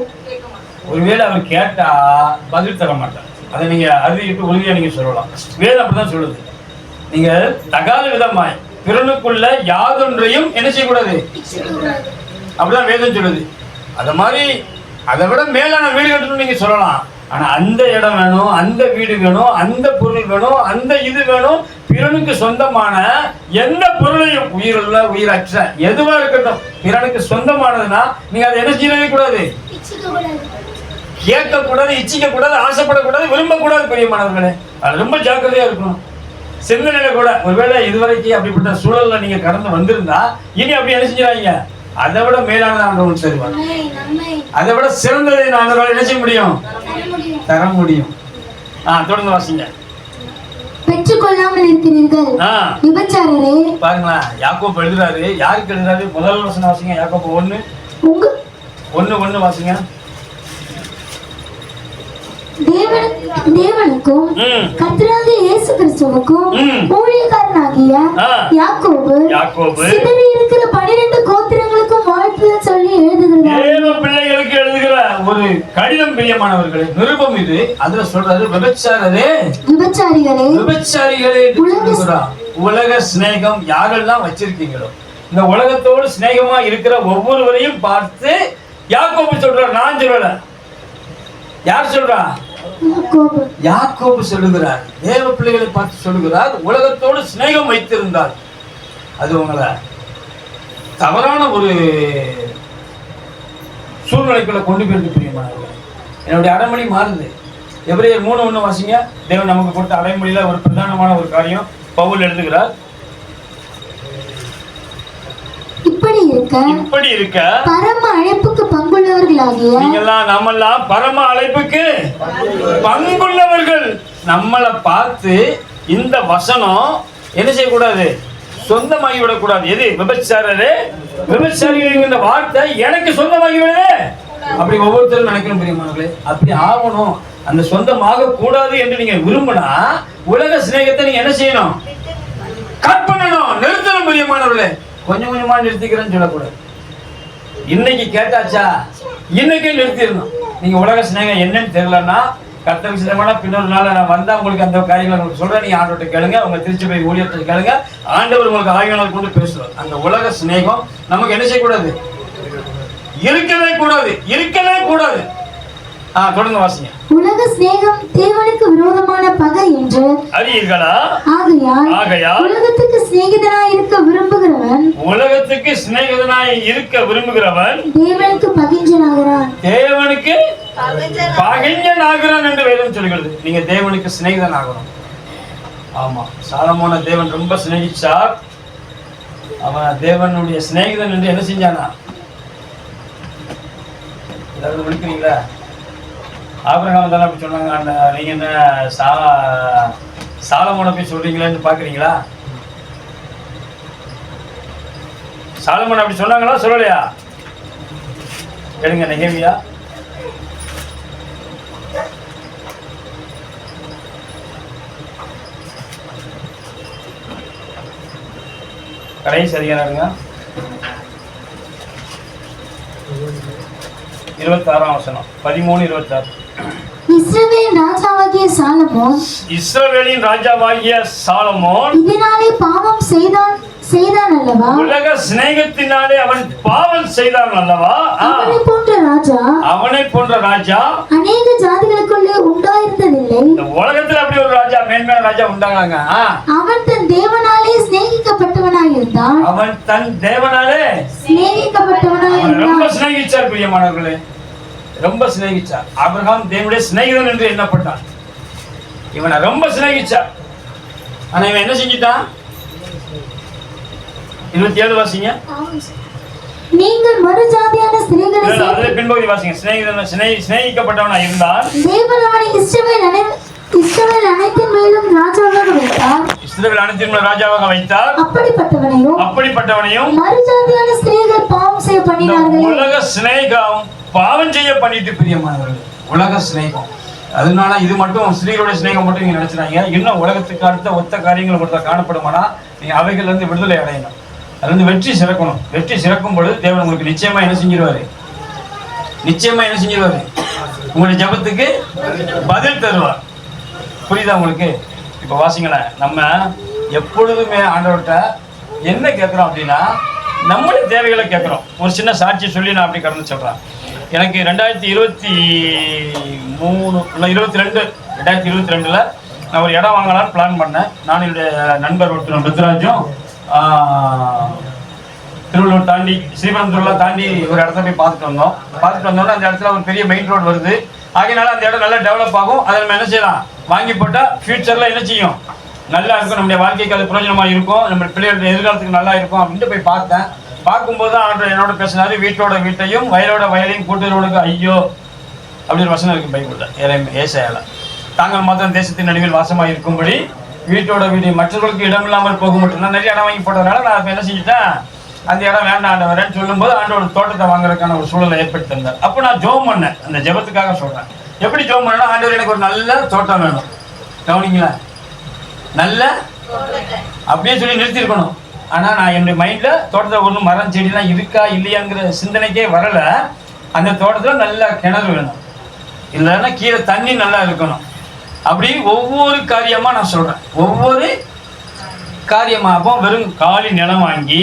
ஒருவேளை அவர் கேட்டா பதில் தர மாட்டார். அதை நீங்க அறிவிட்டு உறுதியா நீங்க சொல்லலாம். வேதம் அப்படிதான் சொல்லுது. நீங்க தகாத விதமாய் பிறனுக்குள்ள யாதொன்றையும் என்ன செய்யக்கூடாது, அப்படிதான் வேதம் சொல்லுது. அத மாதிரி அதை விட மேலான வீடு கட்டணும்னு நீங்க சொல்லலாம். ஆனா அந்த இடம் வேணும், அந்த வீடு வேணும், அந்த பொருள் வேணும், அந்த இது வேணும். பிறனுக்கு சொந்தமான எந்த பொருளையும், உயிருள்ள உயிரற்ற எதுவா இருக்கட்டும், பிறனுக்கு சொந்தமானதுன்னா நீங்க அதை என்ன செய்யவே கூடாது, கேட்க கூடாது, இச்சிக்க கூடாது, ஆசைப்படக்கூடாது, விரும்பக்கூடாது. பெரியமானவர்களே, அது ரொம்ப ஜாக்கிரதையா இருக்கணும். சிந்தனையில கூட ஒருவேளை இதுவரைக்கும் அப்படிப்பட்ட சூழல்ல நீங்க கடந்து வந்திருந்தா இனி அப்படி என்ன செஞ்சாங்க, அதை விட மேலான ஆண்டவன் தருவார். அதை விட சிறந்ததை ஆண்டவரால் என்ன செய்ய முடியும், தர முடியும். தொடர்ந்து வாசிங்க. பெற்றுக்கொள்ளாமல் இருக்கிறீர்கள் விபச்சாரரே. பாருங்களா, யாக்கோபு எழுதுறாரு. யாருக்கு எழுதுறாரு? முதல் வசனம் வாசிங்க. யாக்கோபு 1:1 வாசிங்க. தேவனுக்கும் கர்த்தராகிய இயேசு கிறிஸ்துவுக்கும் ஊழியக்காரனாகிய யாக்கோபு சிதறி இருக்கிற 12 கோத்திரங்களுக்கும் வாழ்த்துதல் சொல்லி எழுதுகிறார். தேவ பிள்ளைகளுக்கு எழுதுகிற ஒரு கடிதம் பிரியமானவர்களே, நிருபம் இது. அதுல சொல்றாரு, விபச்சாரிகளே உலக சிநேகம் யாரெல்லாம் வச்சிருக்கீங்களோ, இந்த உலகத்தோடு சிநேகமா இருக்கிற ஒவ்வொருவரையும் பார்த்து யாக்கோபு சொல்றார். நான் சொல்லல, யார் சொல்றா? யாக்கோபு சொல்லுகிறார். தேவ பிள்ளைகளை பார்த்து சொல்லுகிறார், உலகத்தோடு சிநேகம் வைத்திருந்தால் அது உங்களை தவறான ஒரு சூழ்நிலைக்குள்ள கொண்டு போயிருக்கு பிரியமானவர்களே. என்னுடைய அடைமொழி மாறுது. எபிரேயர் 3:1 வாசிங்க. தேவன் நமக்கு கொடுத்த அடைமொழியில ஒரு பிரதானமான ஒரு காரியம் பவுல் எழுதுகிறார். இப்படி இருக்க பரம அழைப்புக்கு பங்குள்ளவர்களாகிய நீங்கெல்லாம், நம்மெல்லாம் பரம அழைப்புக்கு பங்குள்ளவர்கள். நம்மளை பார்த்து இந்த வசனம் என்ன செய்யக்கூடாது, சொந்தமாகி விடக்கூடாது. எது? விபச்சாரிகள் வார்த்தை எனக்கு சொந்தமாகி விடுது. அப்படி ஒவ்வொருத்தரும் நினைக்கணும் பிரியமானவர்களே. அப்படி ஆகணும், அந்த சொந்தமாக கூடாது என்று நீங்க விரும்பினா உலக சிநேகத்தை நீங்க என்ன செய்யணும், கட் பண்ணணும், நிறுத்தணும் பிரியமானவர்களே. கொஞ்சம் கொஞ்சமா நிறுத்திக்கிறேன்னு சொல்லக்கூடாது. இன்னைக்கு கேட்டாச்சா, இன்னைக்கே நிறுத்திடணும். நீங்க உலக சிநேகம் என்னன்னு தெரியலன்னா கர்த்தருக்கு சித்தமான பின்னொரு நாள் நான் வந்தா உங்களுக்கு அந்த காரியங்களை உங்களுக்கு சொல்றேன். நீங்க ஆண்டவர்கிட்ட கேளுங்க, உங்க திருச்சி போய் ஊழியத்தை கேளுங்க. ஆண்டவர் உங்களுக்கு ஆய்வாளர் கொண்டு பேசுவார். அந்த உலக சிநேகம் நமக்கு என்ன செய்யக்கூடாது, இருக்கவே கூடாது. தொடர்ந்து வாசிங்க. உலக சிநேகம் தேவனுக்கு விரோதமான பகை என்று அறியீர்களா? ஆகையால் உலகத்துக்கு சிநேகிதனாய் இருக்க விரும்புகிறவன் தேவனுக்கு பகைஞனாகிறான் என்று வேதம் சொல்கிறது. நீங்க தேவனுக்கு சிநேகிதன் ஆகணும். ஆமா, சாலமோனை தேவன் ரொம்ப சிநேகிச்சார். அவன் தேவனுடைய சிநேகிதன் என்று என்ன செஞ்சானா? ஏதாவது விழிக்கிறீங்களா? ஆபிரகாம் தானே அப்படி சொன்னாங்க. அந்த நீங்க என்ன சாலமோனை போய் சொல்றீங்களான்னு பாக்குறீங்களா? சாலமோன் அப்படி சொன்னாங்களா, சொல்லலையா? கேளுங்க. நெகேமியா கடைசி அதிகாரங்க 26ஆம் வசனம் 13:26. இஸ்ரவேலின் ராஜாவாகிய சாலமோன் இதனாலே பாவம் செய்தான் அல்லவா, உலக சிநேகத்தினாலே அவன் பாவம் செய்தான் அல்லவா. அவனை போன்ற ராஜா அநேக ஜாதிகளுக்குள்ளே உண்டாயிருந்ததில்லை. இந்த உலகத்துல அப்படி ஒரு ராஜா, மேன்மையான ராஜா உண்டாங்க. அவன் தன் தேவனாலே சிநேகிக்கப்பட்டவனாய் இருந்தான். ரொம்ப சிநேகிச்சார் பிரியமானவர்களே, ரொம்ப சிநேகிச்சார். ஆபிரகாம் தேவனுடைய சிநேகிதன் என்று எண்ணப்பட்டான். இவனை ரொம்ப சிநேகிச்சார். ஆனா இவன் என்ன செஞ்சிட்டான்? 27 வாசிங்க. நீங்கள் மறுஜாதியான ஸ்திரீகளை அதுல பின்பகுதி வாசிங்க. சிநேகிக்கப்பட்டவனா இருந்தால் தேவன் அவனை இஸ்ரவேல் அனைத்தின் மேலும் ராஜாவாக வைத்தார். இஸ்ரவேல் அனைத்தின் மேலும் ராஜாவாக வைத்தார். அப்படிப்பட்டவனையும் மறுஜாதியான ஸ்திரீகள் பாவம் செய்ய பண்ணினார்கள். உலக சிநேகம் பாவம் செய்ய பண்ணிட்டு பிரியமானவர்கள். உலக சிநேகம். அதனால இது மட்டும் ஸ்திரீகளுடைய சிநேகம் மட்டும் நீங்க நினைச்சுறாங்க. இன்னும் உலகத்துக்கு அடுத்த ஒத்த காரியங்கள் மட்டும் காணப்படுமானா நீங்க அவைகள் இருந்து விடுதலை அடையணும். அது வந்து வெற்றி சிறக்கணும். வெற்றி சிறக்கும் பொழுது தேவன் உங்களுக்கு நிச்சயமா என்ன செஞ்சிருவாரு? உங்களுடைய ஜெபத்துக்கு பதில் தருவார். புரியுதா உங்களுக்கு? இப்ப வாசிங்களேன், நம்ம எப்பொழுதுமே ஆண்டவர்கிட்ட என்ன கேட்கிறோம் அப்படின்னா நம்முடைய தேவைகளை கேட்கிறோம். ஒரு சின்ன சாட்சி சொல்லி நான் அப்படி கடந்து சொல்றேன். எனக்கு 2022 நான் ஒரு இடம் வாங்கலாம்னு பிளான் பண்ணேன். நான் என்னுடைய நண்பர் ஒருத்தர் ருத்ராஜும் திருவள்ளூர் தாண்டி ஸ்ரீபெரும்புதூர்லாம் தாண்டி ஒரு இடத்த போய் பார்த்துட்டு வந்தோம்னா அந்த இடத்துல ஒரு பெரிய மெயின் ரோடு வருது. ஆகையினால அந்த இடம் நல்லா டெவலப் ஆகும். அதை நம்ம என்ன செய்யலாம், வாங்கி போட்டால் ஃபியூச்சரில் என்ன செய்யும், நல்லா இருக்கும், நம்முடைய வாழ்க்கைக்கு அது பிரயோஜனமாக இருக்கும், நம்ம பிள்ளைகளோட எதிர்காலத்துக்கு நல்லா இருக்கும் அப்படின்ட்டு போய் பார்த்தேன். பார்க்கும்போது ஆண்டவர் என்னோட பேசினாரு, வீட்டையும் வயலையும் கூட்டுறவனுக்கு ஐயோ அப்படி ஒரு வசனம் இருக்கு பைபிளில், ஏசாயால. தாங்கள் மாத்திரம் தேசத்தின் நடுவில் வாசமாக இருக்கும்படி வீடு மற்றவர்களுக்கு இடம் இல்லாமல் போக மட்டும். நான் நிறைய இடம் வாங்கி போட்டதுனால நான் என்ன செஞ்சுட்டேன், அந்த இடம் வேண்டாம் ஆண்டவரேன்னு சொல்லும்போது ஆண்டோட தோட்டத்தை வாங்குறதுக்கான ஒரு சூழலை ஏற்படுத்தி தந்தார். அப்போ நான் ஜெபம் பண்ணேன். அந்த ஜெபத்துக்காக சொல்றேன். எப்படி ஜெபம் பண்ணேன்னா, ஆண்டவர் எனக்கு ஒரு நல்ல தோட்டம் வேணும். கவனிங்களா, நல்ல அப்படியே சொல்லி நிறுத்திருக்கணும். ஆனால் நான் என்னுடைய மைண்டில் தோட்டத்தில் ஒன்றும் மரம் செடிலாம் இருக்கா இல்லையாங்கிற சிந்தனைக்கே வரல. அந்த தோட்டத்தில் நல்ல கிணறு வேணும், இல்லைன்னா கீழே தண்ணி நல்லா இருக்கணும். அப்படி ஒவ்வொரு காரியமாக நான் சொல்கிறேன். ஒவ்வொரு காரியமாக வெறும் காலி நிலம் வாங்கி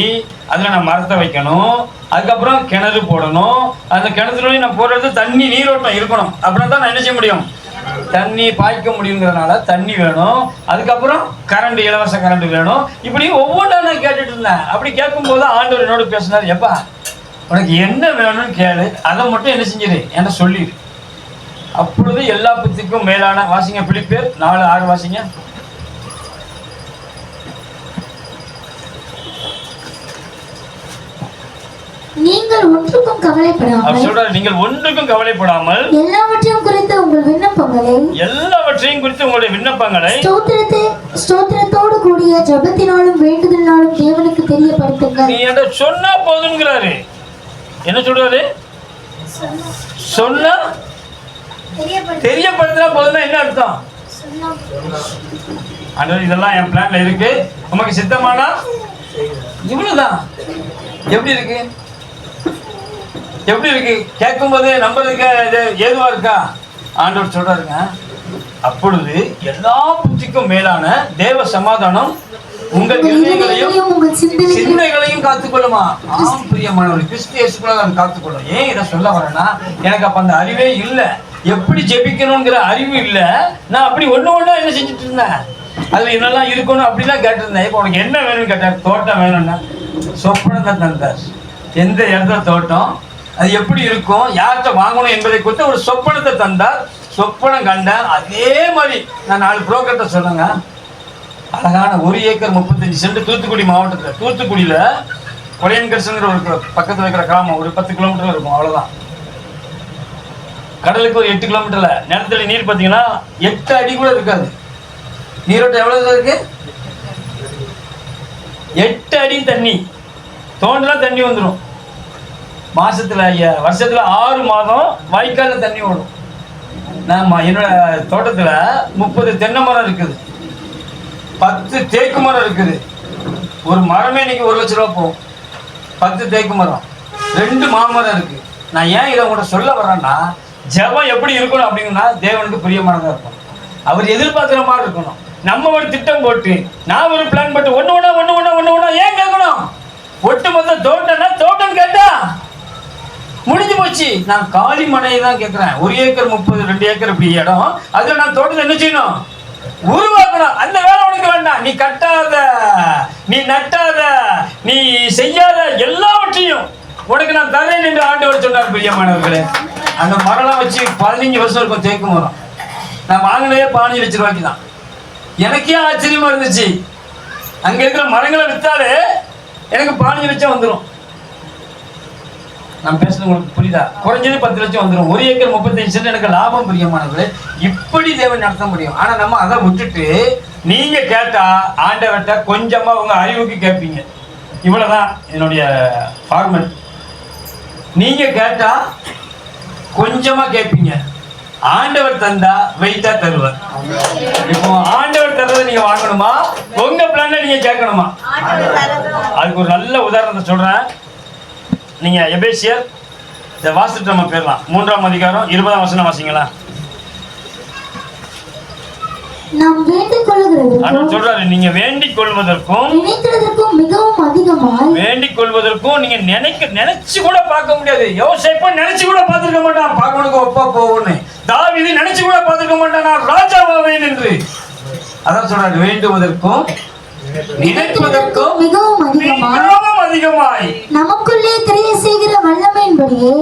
அதில் நான் மரத்தை வைக்கணும், அதுக்கப்புறம் கிணறு போடணும். அந்த கிணத்துலேயும் நான் போடுறது தண்ணி நீரோட்டம் இருக்கணும். அப்புறம் தான் நான் என்ன செய்ய முடியும், தண்ணி பாய்க்க முடியுங்கிறதுனால தண்ணி வேணும். அதுக்கப்புறம் கரண்ட், இலவச கரண்ட் வேணும். இப்படி ஒவ்வொன்றா நான் கேட்டுட்டு இருந்தேன். அப்படி கேட்கும்போது ஆண்டவர் என்னோட பேசினார், எப்பா உனக்கு என்ன வேணும்னு கேளு, அதை மட்டும் என்ன செஞ்சிரு என்ன சொல்லிடு. அப்பொழுது எல்லா புத்திக்கும் மேலான வாசிங்க பிலிப்பியர் 4:6 வாசிங்க. நீங்கள் ஒன்றுக்கும் கவலைப்படாமல் எல்லாவற்றையும் குறித்து உங்களுடைய விண்ணப்பங்களை ஸ்தோத்திரத்தோடு கூடிய ஜெபத்தினாலும் வேண்டுதலினாலும் தேவனுக்கு தெரியப்படுத்துங்கள். நீ என்ன சொன்னா போதும்ங்கறாரு. என்ன சொல்றாரு? சொன்னா தெரியப்படுத்தினா போதும்னா என்ன அர்த்தம்? ஆண்டவர் இதெல்லாம் என் பிளான்ல இருக்கு, உமக்கு சித்தமானா இவ்வளவுதான். எப்படி இருக்கு கேட்கும்போது நம்புறதுக்கு ஏதுவா இருக்கா? ஆண்டவர் சொல்றாருங்க, அப்பொழுது எல்லா புத்திக்கும் மேலான தேவ சமாதானம் உங்கள் சிந்தைகளையும் காத்துக்கொள்ளுமா. ஆம் பிரியமானவர், கிறிஸ்து இயேசுக்குள்ள நான் காத்துக்கொள்ளும். ஏன் இதை சொல்ல வரேன்னா, எனக்கு அப்ப அந்த அறிவே இல்லை, எப்படி ஜெபிக்கணுங்கிற அறிவு இல்லை. நான் அப்படி ஒண்ணா என்ன செஞ்சுட்டு இருந்தேன், அதுல என்னெல்லாம் இருக்கணும் அப்படிலாம் கேட்டிருந்தேன். இப்போ உனக்கு என்ன வேணும்னு கேட்டார். தோட்டம் வேணும்னா சொப்பனத்தை தந்தார். எந்த இடத்துல தோட்டம், அது எப்படி இருக்கும், யார்கிட்ட வாங்கணும் என்பதை குறித்து ஒரு சொப்பனத்தை தந்தார். சொப்பனம் கண்டேன். அதே மாதிரி நான் 4 புரோக்கர்கிட்ட சொன்னேங்க. அழகான 1 ஏக்கர் 35 சென்ட் தூத்துக்குடி மாவட்டத்தில், தூத்துக்குடியில் கொடையன்கர்சன்கிற ஒரு பக்கத்தில் இருக்கிற கிராமம், ஒரு 10 கிலோமீட்டர் இருக்கும், அவ்வளோதான். கடலுக்கு ஒரு 8 கிலோமீட்டர்ல நிலத்தடி நீர் பார்த்தீங்கன்னா 8 அடி கூட இருக்காது. நீரோட்டம் எவ்வளவு இருக்கு? 8 அடி தண்ணி. தோண்டல தண்ணி வந்துடும். வருஷத்துல 6 மாதம் வாய்க்கால தண்ணி ஓடும். நான் என்னோட தோட்டத்துல 30 தென்னை மரம் இருக்குது, 10 தேக்கு மரம் இருக்குது. ஒரு மரமே இன்னைக்கு 1 லட்ச ரூபா போகும். 10 தேக்கு மரம், 2 மாமரம் இருக்கு. நான் ஏன் இதை உங்கள்கிட்ட சொல்ல வரேன்னா, ஜெபம் எப்படி இருக்கணும் அப்படின்னா தேவனுக்கு பிரியமானதா இருக்கும். அவர் எதிர்பார்க்கிற மாதிரி இருக்கணும். நம்ம ஒரு திட்டம் போட்டு, நான் ஒரு பிளான் போட்டு ஒண்ணு ஒண்ணா ஏன் கேட்கணும்? ஒட்டுமொத்த தோட்டம் கேட்டா முடிஞ்சு போச்சு. நான் காலி மனையை தான் கேட்கிறேன். 1 ஏக்கர் 30, 2 ஏக்கர் இப்படி இடம், அதுல நான் தோட்டத்தை என்ன செய்யணும், உருவாக்கணும். அந்த வேலை உனக்கு வேண்டாம். நீ கட்டாத, நீ நட்டாத, நீ செய்யாத எல்லாவற்றையும் உனக்கு நான் தரேன் என்று ஆண்டவர் சொன்னார். பிரியமானவர்களே, அந்த மரம்லாம் வச்சு 15 வருஷம் இருக்கும். தேக்கு மரம் நான் வாங்கினே 15 லட்ச ரூபாய்க்கு தான். எனக்கே ஆச்சரியமா இருந்துச்சு. அங்க இருக்கிற மரங்களை வித்தாலே எனக்கு 15 லட்சம் வந்துடும். நான் பேசுறது உங்களுக்கு புரியுதா? குறைஞ்சது 10 லட்சம் வந்துடும். 1 ஏக்கர் 35 சென்ட் எனக்கு லாபம் பிரியமானது. இப்படி தேவன் நடத்த முடியும். ஆனா நம்ம அதை விட்டுட்டு நீங்க கேட்டா ஆண்டவர்கிட்ட கொஞ்சமா உங்க அறிவுக்கு கேட்பீங்க. இவ்வளவுதான் என்னுடைய ஃபார்மல். நீங்க கேட்டா கொஞ்சமா கேட்பீங்க, ஆண்டவர் தந்தா வெயிட்டா தருவார். இப்போ ஆண்டவர் தர்றதை நீங்க வாங்கணுமா, உங்க பிளான்ல நீங்க கேட்கணுமா? அதுக்கு ஒரு நல்ல உதாரணத்தை சொல்றேன். நீங்க எபேசியர் இதை வாசிட்டு நம்ம போயிடலாம். 3ஆம் அதிகாரம் 20ஆம் வசனம் வாசிங்களா? நாம் வேண்டிக் கொள்ளுகிறதற்கும் சொல்றாரு, நீங்க வேண்டிக் கொள்வதற்கும் நினைக்கிறதற்கும் மிகவும் அதிகமாய், வேண்டிக் கொள்வதற்கும் நீங்க நினைச்சு கூட பார்க்க முடியாது. யோசேப்பு நினைச்சு கூட பார்த்திருக்க மாட்டான் பார்க்கணுக்கு ஒப்பா போகும்னு. தாவீது நினைச்சு கூட பார்த்திருக்க மாட்டான் நான் ராஜாவாவேன் என்று. அதான் சொல்றாரு, வேண்டுவதற்கும் நினைப்பதற்கும் மிகவும் அதிகமாய் நமக்குள்ளே கிரியை செய்கிற வல்லமையின்படியே.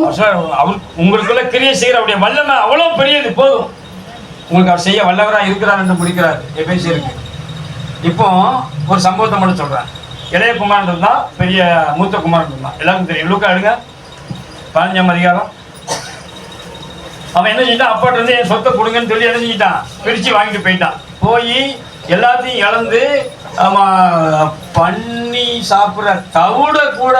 அவர் உங்களுக்குள்ள கிரியை செய்கிற அவருடைய வல்லமை அவ்வளவு பெரியது. போதும், உங்களுக்கு அவர் செய்ய வல்லவரா இருக்கிறார் என்று முடிக்கிறார் எபேசியருக்கு. இப்போ ஒரு சம்பவத்தை மட்டும் சொல்றேன். இளைய குமாரன் இருந்தா, பெரிய மூத்த குமாரன் இருந்தா, எல்லாருக்கும் தெரியும். லூக்கா எடுங்க 15ஆம் அதிகாரம். அவன் என்ன செஞ்சிட்டான், அப்பாட்ட இருந்து என் சொத்தை கொடுங்கன்னு சொல்லி என்ன செஞ்சிட்டான், பிரிச்சு வாங்கிட்டு போயிட்டான். போய் எல்லாத்தையும் இழந்து பண்ணி சாப்பிட்ற தவிட கூட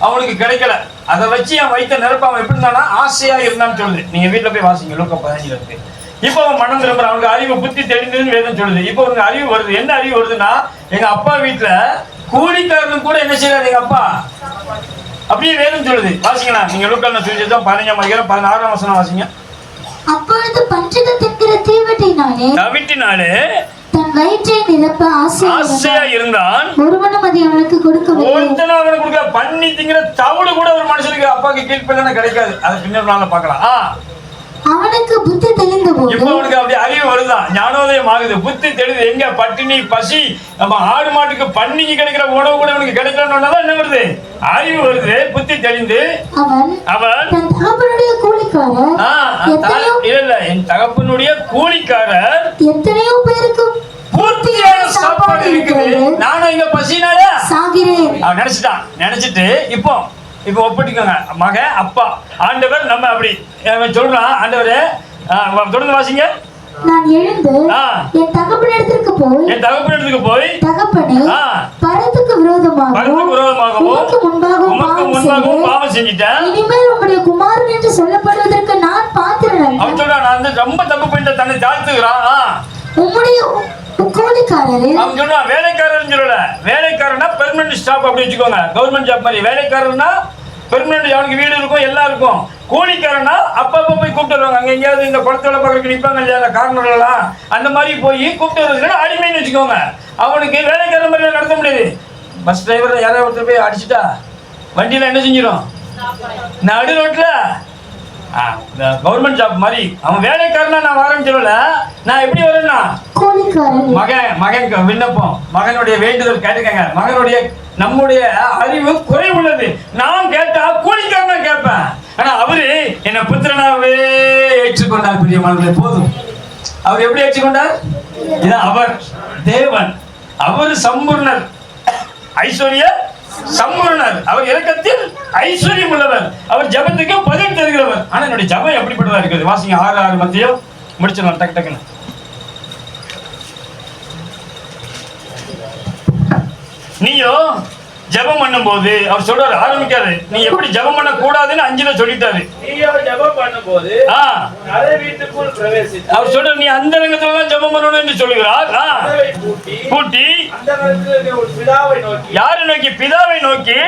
அவனுக்கு கிடைக்கல. அதை வச்சு என் வயிற்ற நிரப்ப அவன் எப்படி இருந்தானா ஆசையா இருந்தான்னு சொல்லுது. நீங்க வீட்டுல போய் வாசிங்க, லூக்கா 15 இருக்கு. இப்போ அவன் மனம் திரும்புறான், அவனுக்கு அறிவு புத்தி தெரிந்ததுன்னு வேதம் சொல்லுது. இப்போ அவனுக்கு அறிவு வருது. என்ன அறிவு வருதுன்னா, எங்க அப்பா வீட்டுல கூலிக்காரனும் கூட என்ன செய்யறாரு எங்க அப்பா, அப்படியே வேதம் சொல்லுது. வாசிங்களா நீங்க லூக்கா சுவிசேஷம் 15ஆம் அதிகாரம் 16ஆம் வசனம் வாசிங்க. அப்பொழுது பஞ்சகத்திற்கிற தீவட்டினாலே தன் வயிற்றை நிரப்ப ஆசையா இருந்தான். ஒருவனும் அதை அவனுக்கு கொடுக்க பண்ணி திங்கிற தவிடு கூட ஒரு மனுஷனுக்கு அப்பாக்கு கீழ்ப்படினா கிடைக்காது. அது பின்னர் நாள பார்க்கலாம். அவனுக்கு புத்தி தெளிந்த போது, இப்போ அவனுக்கு அப்படி அறிவு வருதான், ஞானோதயம் ஆகுது, புத்தி தெளிது. எங்க பட்டினி பசி, நம்ம ஆடு மாட்டுக்கு பண்ணிக்கு கிடைக்கிற உணவு கூட அவனுக்கு கிடைக்கலன்னு என்ன வருது, அறிவு வருது, புத்தி தெளிந்து அவன் தன் தகப்பனுடைய கூலிக்காரர் இல்ல என் தகப்பனுடைய கூலிக்காரர் எத்தனையோ பேருக்கு பூர்த்தியான சாப்பாடு இருக்குது, நானும் இங்க பசினால சாகிறேன் அவன் நினைச்சிட்டான். நினைச்சிட்டு இப்போ ஒப்பிட்டுக்கோங்க, மகன் அப்பா ஆண்டவர் நம்ம அப்படி சொல்றான். ஆண்டவரே தொடர்ந்து வாசிங்க. நான் எழுந்து என் தகப்பனிடத்திற்கு போய் தகப்பனே, பரத்துக்கு விரோதமாகவும் உமக்கு முன்பாகவும் பாவம் செஞ்சிட்டேன். இனிமேல் உம்முடைய குமாரன் என்று சொல்லப்படுவதற்கு நான் பாத்திரன். அவன் சொல்றான், நான் வந்து ரொம்ப தப்பு பண்ணிட்டு தன்னை தாழ்த்துகிறான். உம்முடைய கூலிக்காரரே, அவன் சொல்றான் வேலைக்காரன் சொல்லல, வேலைக்காரனா பெர்மனன்ட் ஸ்டாப் அப்படி வச்சுக்கோங்க, கவர்மெண்ட் ஜாப் மாதிரி. வேலைக்காரன்னா பெர்மனன்ட், அவனுக்கு வீடு இருக்கும் எல்லாம் இருக்கும். கூலிக்காரனா அப்பப்போ போய் கூப்பிட்டு வருவாங்க. அங்கே எங்கேயாவது இந்த குளத்துல பார்க்கறதுக்கு நிற்பாங்க இல்லையா, அந்த கார்னர்லாம், அந்த மாதிரி போய் கூப்பிட்டு வருவதுன்னா அடிமைன்னு வச்சுக்கோங்க. அவனுக்கு வேலைக்காரன் மாதிரி நடத்த முடியாது. பஸ் டிரைவர் யாராவது ஒருத்தர் போய் அடிச்சுட்டா வண்டியில என்ன செஞ்சிடும், நடு ரோட்ல கவர்மெண்ட் ஜாப் மாதிரி. அவன் வேலைக்காரனா நான் வரேன்னு சொல்லல, நான் எப்படி வரேன்னா மகன் விண்ணப்பம், மகனுடைய வேண்டுதல் கேட்டுக்கங்க. மகனுடைய நம்முடைய அறிவு குறை உள்ளது. நான் கேட்டா கூலிக்காரனா கேட்பேன். ஆனா அவரு என்ன புத்திரனாவே ஏற்றுக்கொண்டார். பிரியமானவர்களே, போதும். அவர் எப்படி ஏற்றுக்கொண்டார்? இதான் அவர் தேவன். அவர் சம்பூர்ணர், ஐஸ்வர்ய சம்பூர்ணர். அவர் இரக்கத்தில் ஐஸ்வர்யம் உள்ளவர். அவர் ஜபத்துக்கு பதில் தருகிறவர். ஆனா என்னுடைய ஜபம் எப்படிப்பட்டதா இருக்குது வாசிங்க. 6:6 மத்தியம் முடிச்சிடலாம் டக்கு டக்குன்னு. நீயோ ஜெபம் பண்ணும்போது அவர் சொல்றாரு, ஆரம்பிக்காரு, நீ எப்படி ஜெபம் பண்ண கூடாதுன்னு 5ல சொல்லிட்டாரு. நீயோ ஜெபம் பண்ணும்போது அறை வீட்டுக்குள் பிரவேசித்து அவர் சொல்றாரு, நீ அந்த ரங்கத்துல தான் ஜெபம் பண்ணணும் என்று சொல்லுகிறார். பூட்டி அந்த உன் பிதாவை நோக்கி, யாரை நோக்கி? பிதாவை நோக்கி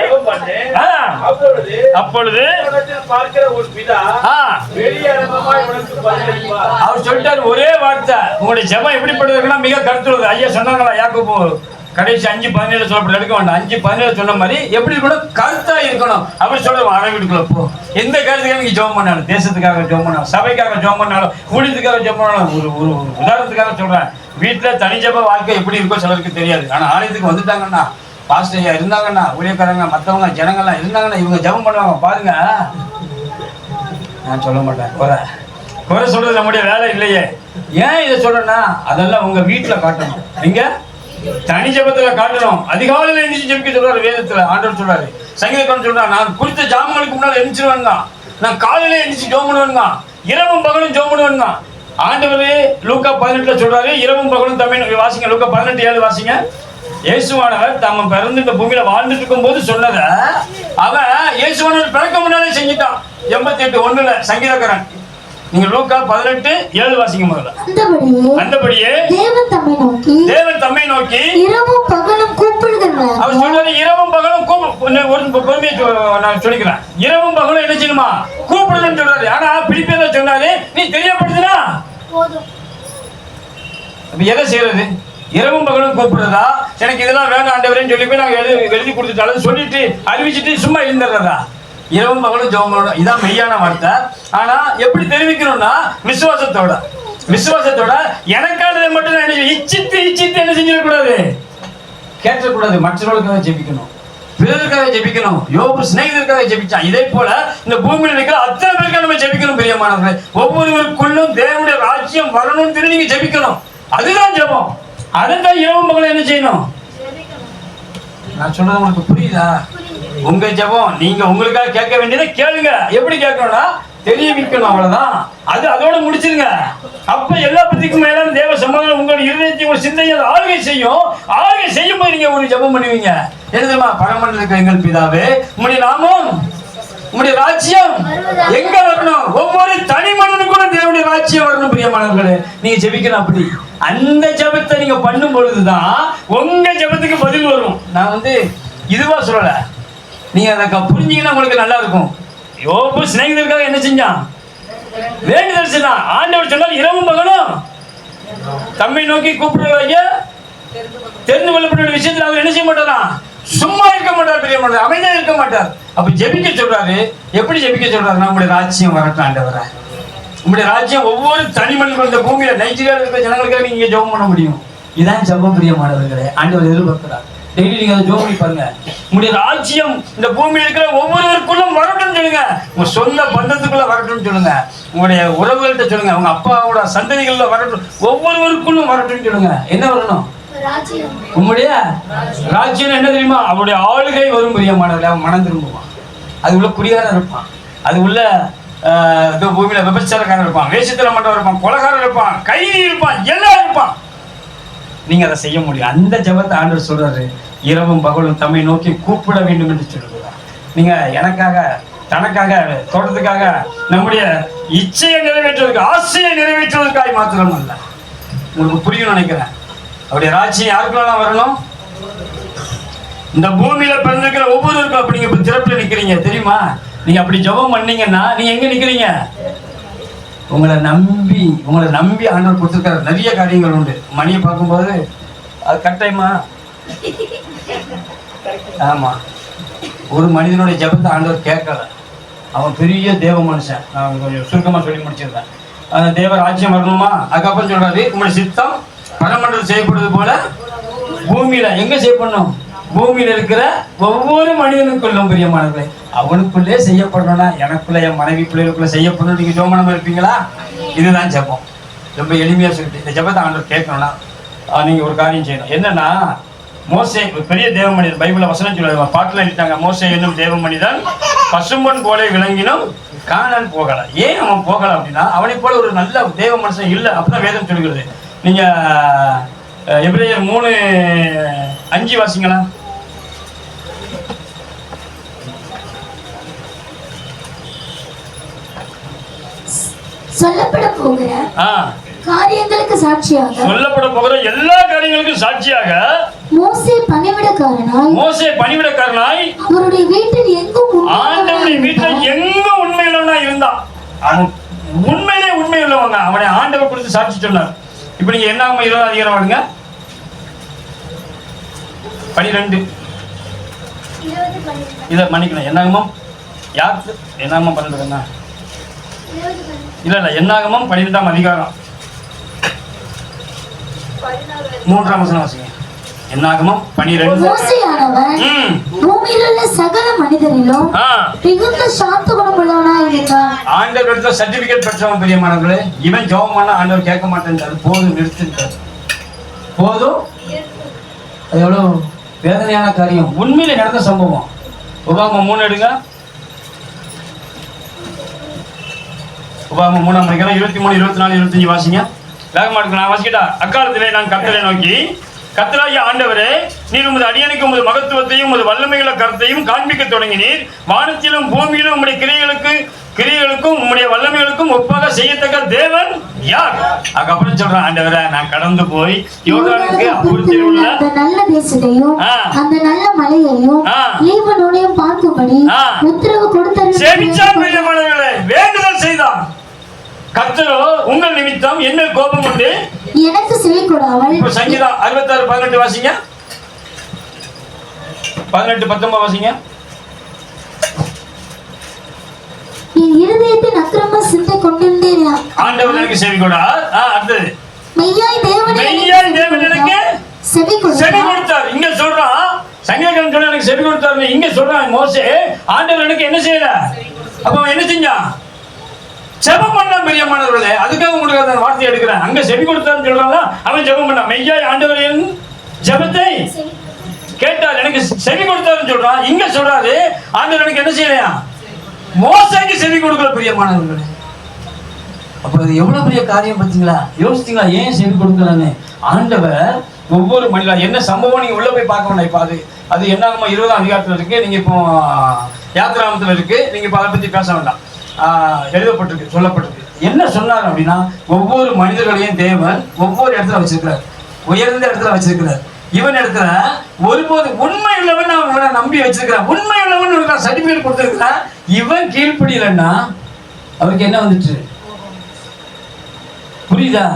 அப்பொழுது பார்க்கிற உன் பிதா வெளியரங்கமாய் உனக்கு பதிலளிப்பார். அவர் சொல்லிட்டாரு ஒரே வார்த்தை. உங்களுடைய ஜெபம் எப்படிப்பட்டதுன்னா மிக கருத்துள்ளது. ஐயா சொன்னாங்களா, யாக்கோபு கடைசி 5:17 சொல்லப்பட்டு எடுக்க வேண்டாம். 5:17 சொன்ன மாதிரி எப்படி இருக்கணும், கருத்தா இருக்கணும். அப்படி சொல்லுவோம், அறை வீட்டுக்குள்ள போ. எந்த கருத்துக்காக நீங்க ஜெபம் பண்ணாலும், தேசத்துக்காக ஜெபம் பண்ணாலும், சபைக்காக ஜெபம் பண்ணாலும், ஊழியத்துக்காக ஜெபம் பண்ணாலும், ஒரு உதாரணத்துக்காக சொல்றேன். வீட்டுல தனி ஜெப வாழ்க்கை எப்படி இருக்கோ சிலருக்கு தெரியாது. ஆனா ஆலயத்துக்கு வந்துட்டாங்கன்னா, பாஸ்டர் ஐயா இருந்தாங்கன்னா, ஊழியக்காரங்க மற்றவங்க ஜனங்கள்லாம் இருந்தாங்கன்னா, இவங்க ஜெபம் பண்ணுவாங்க பாருங்க. நான் சொல்ல மாட்டேன், குறை சொல்றது நம்முடைய வேலை இல்லையே. ஏன் இதை சொல்றேன்னா, அதெல்லாம் உங்க வீட்டுல காட்டணும். எங்க தனி ஜெபத்துல காட்டணும். அதிகாலையில எந்திரிச்சு ஜெபிக்க சொல்றாரு வேதத்துல. ஆண்டவர் சொல்றாரு, சங்கீதக்காரன் சொல்றான், நான் குறித்த ஜாமங்களுக்கு முன்னால எந்திரிச்சிருவேங்க, நான் காலையில எந்திரிச்சு ஜெபம் பண்ணுவேங்க, இரவும் பகலும் ஜெபம் பண்ணுவேங்க. ஆண்டவரே லூக்கா 18ல சொல்றாரு, இரவும் பகலும் தம்மை வாசிங்க. லூக்கா 18:7 வாசிங்க. இயேசுவானவர் தம்ம பிறந்து இந்த பூமியில வாழ்ந்துட்டு இருக்கும் போது சொன்னத அவன் இயேசுவானவர் பிறக்க முன்னாலே செஞ்சுட்டான். 88:1 சங்கீதக்காரன். நீங்க லூக்கா 18:7 வாசிங்க முதல்ல. அந்தபடியே தேவன் தம்மை நோக்கி இரவும் பகலும் கூப்பிடுகிறார். அவர் சொல்றாரு, இரவும் பகலும் நான் சொல்லிக்கிறேன், இரவும் பகலும் என்ன செய்யணுமா? கூப்பிடணும்னு சொல்றாரு. ஆனா பிலிப்பியர்ல சொன்னாரு, நீ தெரியப்படுத்தினா போதும். எதை செய்யறது? இரவும் பகலும் கூப்பிடுறதா? எனக்கு இதெல்லாம் வேணும் ஆண்டவரேன்னு சொல்லி போய் நாங்க எழுதி கொடுத்துட்டாலும் சொல்லிட்டு அறிவிச்சுட்டு சும்மா இருந்துடுறதா? இரவும் பகலும் ஜெபம் பண்ணணும், இதான் மெய்யான வார்த்தை. ஆனா எப்படி தெரிவிக்கணும்னா விசுவாசத்தோட எனக்கானதை மட்டும் நான் இச்சித்து என்ன செஞ்சிடக்கூடாது, கேட்டக்கூடாது. மற்றவர்களுக்காக ஜெபிக்கணும், பிறருக்காக ஜெபிக்கணும். யோபு சிநேகிதருக்காக ஜெபிச்சான். இதே போல இந்த பூமியில் இருக்கிற அத்தனை பேருக்காக நம்ம ஜெபிக்கணும். பிரியமானவர்களே, ஒவ்வொருவருக்குள்ளும் தேவனுடைய ராஜ்யம் வரணும்னு சொல்லி நீங்க ஜெபிக்கணும். அதுதான் ஜெபம். அதைத்தான் இரவும் பகலும் என்ன செய்யணும்? நான் சொல்றது உங்களுக்கு புரியுதா? உங்க ஜெபம் நீங்க உங்களுக்காக கேட்க வேண்டியதை கேளுங்க. எப்படி கேட்கணும்னா தெரிவிக்கணும், அவ்வளவுதான். அதோட முடிச்சிருங்க. அப்ப எல்லா பத்திக்கும் மேலான தேவ சமாதானம் உங்களோட இருதயத்தையும் உங்க சிந்தையை ஆளுகை செய்யும் போது நீங்க ஒரு ஜெபம் பண்ணுவீங்க. என்னதுமா? பரமண்டலத்தில் எங்கள் பிதாவே, உம்முடைய நாமம், உம்முடைய ராஜ்யம் எங்க வரணும்? ஒவ்வொரு தனி மனிதனுக்குள்ள தேவனுடைய ராஜ்யம் வரணும். பிரியமானவர்களே, நீங்க ஜெபிக்கணும். அப்படி அந்த ஜெபத்தை நீங்க பண்ணும் பொழுதுதான் உங்க ஜெபத்துக்கு பதில் வரும். நான் இதுவா சொல்லல, நீங்க அதை புரிஞ்சீங்கன்னா உங்களுக்கு நல்லா இருக்கும். யோபு சிநேகிதருக்காக என்ன செஞ்சான்? வேண்டுதல் செஞ்சான். ஆண்டவர் சொன்னால் இரவும் பகலும் தம்மை நோக்கி கூப்பிடுவாங்க. தெரிந்து கொள்ளப்பட்ட விஷயத்தில் அவர் என்ன செய்ய மாட்டாரா? சும்மா இருக்க மாட்டார். பிரியமானவர்களே, அமைதியா இருக்க மாட்டார். அப்ப ஜெபிக்க சொல்றாரு. எப்படி ஜெபிக்க சொல்றாரு? நம்முடைய ராஜ்யம் வரட்டும் ஆண்டவரே, உங்களுடைய ராஜ்யம் ஒவ்வொரு தனி மனிதன் இந்த பூமியில நைஜீரியாவில் இருக்கிற ஜனங்களுக்காக நீங்க ஜெபம் பண்ண முடியும். இதான் ஜெபம். பிரியமானவர்களே, ஆண்டவர் எதிர்பார்க்கிறார். டெய்லி நீங்க அதை ஜெபம் பண்ணி பாருங்க. உங்களுடைய ராஜ்யம் இந்த பூமியில் இருக்கிற ஒவ்வொருவருக்குள்ளும் வரட்டும் சொல்லுங்க. உங்க சொந்த பந்தத்துக்குள்ள வரட்டும் சொல்லுங்க. உங்களுடைய உறவுகள்கிட்ட சொல்லுங்க. உங்க அப்பாவோட சந்ததிகள்ல வரட்டும், ஒவ்வொருவருக்குள்ளும் வரட்டும் சொல்லுங்க. என்ன வரணும்? உங்களுடைய ராஜ்யம் என்ன தெரியுமா? அவருடைய ஆளுகை வரும். பிரியமானவர்களே, அவன் மனம் திரும்புவான். அது உள்ள குடிகாரன் இருப்பான், அது உள்ள பூமியில விபச்சாரக்காரன் இருப்பான், வேஷத்துல மட்டும் இருப்பான், கொலைகாரன் இருப்பான், கைதி இருப்பான், எல்லாம் இருப்பான். நீங்க அதை செய்ய முடியும். அந்த ஜெபத்தை ஆண்டவர் சொல்றாரு, இரவும் பகலும் தம்மை நோக்கி கூப்பிட வேண்டும் என்று சொல்லுகிறார். நீங்க எனக்காக, தனக்காக, தோட்டத்துக்காக, நம்முடைய இச்சையை நிறைவேற்றுவதற்கு, ஆசையை நிறைவேற்றுவதற்காக மாத்திரம் அல்ல. உங்களுக்கு புரியும் நினைக்கிறேன். அவருடைய ராஜ்யம் யாருக்குலாம் வரணும்? இந்த பூமியில பிறந்திருக்கிற ஒவ்வொருவருக்கும். அப்படி நீங்க திறப்புல நிக்கிறீங்க தெரியுமா? நீங்க அப்படி ஜெபம் பண்ணீங்கன்னா நீங்க எங்க நிக்கிறீங்க? உங்களை நம்பி ஆண்டவர் கொடுத்துருக்காரு. நிறைய காரியங்கள் உண்டு. மணியை பார்க்கும்போது அது கட்டாயமா? ஆமா, ஒரு மனிதனுடைய ஜெபத்தை ஆண்டவர் கேட்கல. அவன் பெரிய தேவ மனுஷன். நான் கொஞ்சம் சுருக்கமா சொல்லி முடிச்சிருந்தேன். அந்த தேவ ராஜ்யம் வரணுமா? அதுக்கப்புறம் சொல்றாரு, உங்களுடைய சித்தம் பரமண்டலம் செய்யப்படுவது போல பூமியில எங்க செய்யப்படணும்? பூமியில இருக்கிற ஒவ்வொரு மனிதனுக்குள்ளும். பிரியமானவர்களே, அவனுக்குள்ளே செய்யப்படணும்னா எனக்குள்ள, என் மனைவி பிள்ளைகளுக்குள்ள செய்யப்படணும். நீங்க ஜெபம் இருப்பீங்களா? இதுதான் ஜெபம். ரொம்ப எளிமையா சொல்லிட்டு இந்த ஜெபத்தை ஆண்டவர் கேட்கணும்னா நீங்க ஒரு காரியம் செய்யணும். என்னன்னா, மோசே பெரிய தேவ மனிதன். பைபிள்ல வசனம் சொல்லுவாங்க, பாட்டுல எழுதிட்டாங்க, மோசே என்னும் தேவ மனிதன் பசும்பொன் போல விளங்கினும் கானான் போகல. ஏன் அவன் போகல அப்படின்னா, அவனை போல ஒரு நல்ல தேவ மனுஷன் இல்லை. அப்படிதான் வேதம் சொல்லுகிறது. நீங்க எபிரேயர் 3:5 வாசிங்களா? சொல்லப்பட போகிற காரியங்களுக்கு சாட்சியாக, சொல்லப்பட போகிற எல்லா காரியங்களுக்கும் சாட்சியாக மோசே பணிவிடக்காரனாய் அவருடைய வீட்டில் எங்கும், ஆண்டவருடைய வீட்டில் எங்கும் உண்மையுள்ளவனா இருந்தான். அவன் உண்மையிலே உண்மை உள்ளவங்க. அவனை ஆண்டவர் குறித்து சாட்சி சொன்னார். இப்ப நீங்க என்ன 20 அதிகாரம் வாடுங்க, 12 இதை மன்னிக்கணும். என்னாகமம் யாருக்கு? என்னாகமம் 12 இல்ல என்னாகமம் 12ஆம் அதிகாரம் 3ஆம் வசனம் வாசிங்க. என்னாகமம் 12. மோசேயானவன் பூமியில் உள்ள சகல மனிதரிலும் மிகுந்த சாந்த குணமுள்ளவனாய் இருந்தான். ஆண்டவரிடத்துல சர்டிபிகேட் பெற்றவன். பிரியமானவர்களே, இவன் ஜெபம் பண்ணா ஆண்டவர் கேட்க மாட்டேன், போதும் நிறுத்திட்டார். போதும் அது எவ்வளோ வேதனையான காரியம், உண்மையில நடந்த சம்பவம். உபாகமம் 3 எடுங்க. உபாகமம் 3ஆம் அதிகாரம் 23, 24, 25 வாசிங்க. வேகமா இருக்கு, நான் வாசிக்கிட்டா. அக்காலத்திலே நான் கர்த்தரை நோக்கி, கர்த்தராகிய ஆண்டவரே, நீர் உமது அடியனுக்கு உமது மகத்துவத்தையும் உமது வல்லமையுள்ள கருத்தையும் காண்பிக்க தொடங்கினீர். வானத்திலும் பூமியிலும் உம்முடைய கிரியைகளுக்கும் உம்முடைய வல்லமைகளுக்கும் ஒப்பாக செய்யத்தக்க தேவன் யார்? அதுக்கப்புறம் சொல்றேன், ஆண்டவரே, நான் கடந்து போய் யோர்தானுக்கு அப்புறத்தில் உள்ள அந்த நல்ல தேசத்தையும் அந்த நல்ல மலையையும் லீபனோனையும் பார்க்கும்படி உத்தரவு கொடுத்தார். செபிச்சான் பிரியமானவர்களே, வேண்டுதல் செய்தான். கர்த்தரோ உங்கள் நிமித்தம் என்ன கோபம் உண்டு, எனக்கு செவி கொடாமல். இப்ப சங்கீதம் 66, 18 வாசிங்க. 18, 19 வாசிங்க. என் இருதயத்தின் அக்கிரம சிந்தை கொண்டிருந்தேன். ஆண்டவர் எனக்கு செவி கொடார். அடுத்தது, மெய்யாய் தேவன் எனக்கு செவி கொடுத்தார். இங்க சொல்றான், சங்கீதக்காரன் சொல்ல எனக்கு செவி கொடுத்தார். இங்க சொல்றான் மோசே, ஆண்டவர் எனக்கு என்ன செய்யல. அப்ப அவன் என்ன செஞ்சான்? ஜெபம் பண்ணான் பிரியமானவர்களே. அதுக்காக உங்களுக்கு அந்த வார்த்தை எடுக்கிறேன். அங்க செவி கொடுத்தான்னு சொல்றாங்களா, அவன் ஜெபம் பண்ணான். மெய்யாய் ஆண்டவர் என் ஜெபத்தை கேட்டார், எனக்கு செவி கொடுத்தாருன்னு சொல்றான். இங்க சொல்றாரு, ஆண்டவர் எனக்கு என்ன செய்யலையா, மோசைக்கு செவி கொடுக்கல பிரியமானவர்களே. அப்ப அது எவ்வளவு பெரிய காரியம் பார்த்தீங்களா? யோசித்தீங்களா ஏன் செவி கொடுக்கலான்னு? ஆண்டவர் ஒவ்வொரு மனிதன் என்ன சம்பவம் நீங்க உள்ள போய் பார்க்க வேண்டாம். இப்ப அது என்னாகுமா 20ஆம் அதிகாரத்துல இருக்கு, நீங்க இப்போ யாத்திராமத்துல இருக்கு, நீங்க இப்ப அதை பத்தி பேச வேண்டாம். எழுதப்பட்டிருக்கு, சொல்லப்பட்டிருக்கு. என்ன சொன்னார் அப்படின்னா, ஒவ்வொரு மனிதர்களையும் தேவன் ஒவ்வொரு இடத்துல வச்சிருக்கிறார், உயர்ந்த இடத்துல வச்சிருக்கிறார். இவன் இடத்துல ஒருபோது உண்மை உள்ளவன் அவனை நம்பி வச்சிருக்கிறான், உண்மை உள்ளவன் சர்டிபிகேட் கொடுத்திருக்கிறான். இவன் கீழ்ப்படியலன்னா அவருக்கு என்ன வந்துச்சு புரியுதா?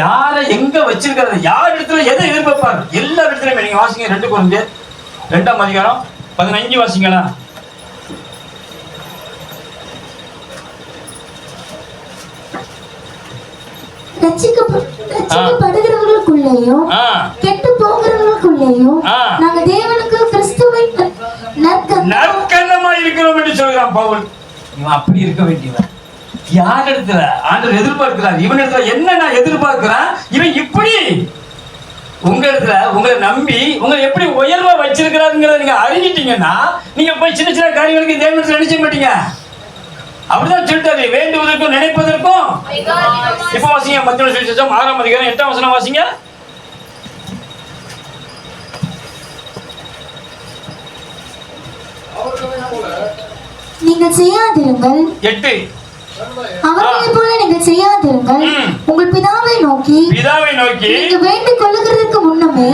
யாரை எங்க வச்சிருக்கிறது, யார் இடத்துல எதை எதிர்பார்ப்பார், எல்லா இடத்துலயுமே. நீங்க வாசிங்க 2 கொரிந்தியர் 2ஆம் அதிகாரம் 15 வாசிங்களா. ரட்சிக்கப்படுகிறவர்களுக்குள்ளேயும் கெட்டு போகிறவர்களுக்குள்ளேயும் நாங்கள் தேவனுக்கு கிறிஸ்துவின் நற்கன்னமா இருக்கிறோம் என்று சொல்கிறான் பவுல். இவன் அப்படி இருக்க வேண்டியவன். யார் இடத்துல ஆண்டவர் எதிர்பார்க்கிறார், இவன் இடத்துல என்ன நான் எதிர்பார்க்கிறேன், இவன் இப்படி உங்க இடத்துல உங்களை நம்பி உங்களை எப்படி உயர்வா வச்சிருக்கிறாருங்கிறத நீங்க அறிஞ்சிட்டீங்கன்னா, நீங்க போய் சின்ன சின்ன காரியங்களுக்கு தேவனத்துல நினைச்ச மாட்டீங்க. அப்படிதான் சொல்லிட்டாரு, வேண்டுவதற்கும் நினைப்பதற்கும். இப்ப வாசிங்க மத்திய சுவிசேஷம் 6ஆம் அதிகாரம் 8ஆம் வசனம் வாசிங்க. நீங்கள் செய்யாதிருங்கள். 8 அவர்களைப் போல நீங்கள் செய்யாதிருங்கள். உங்கள் பிதாவை நோக்கி நீங்கள் வேண்டிக் கொள்ளுகிறதுக்கு முன்னமே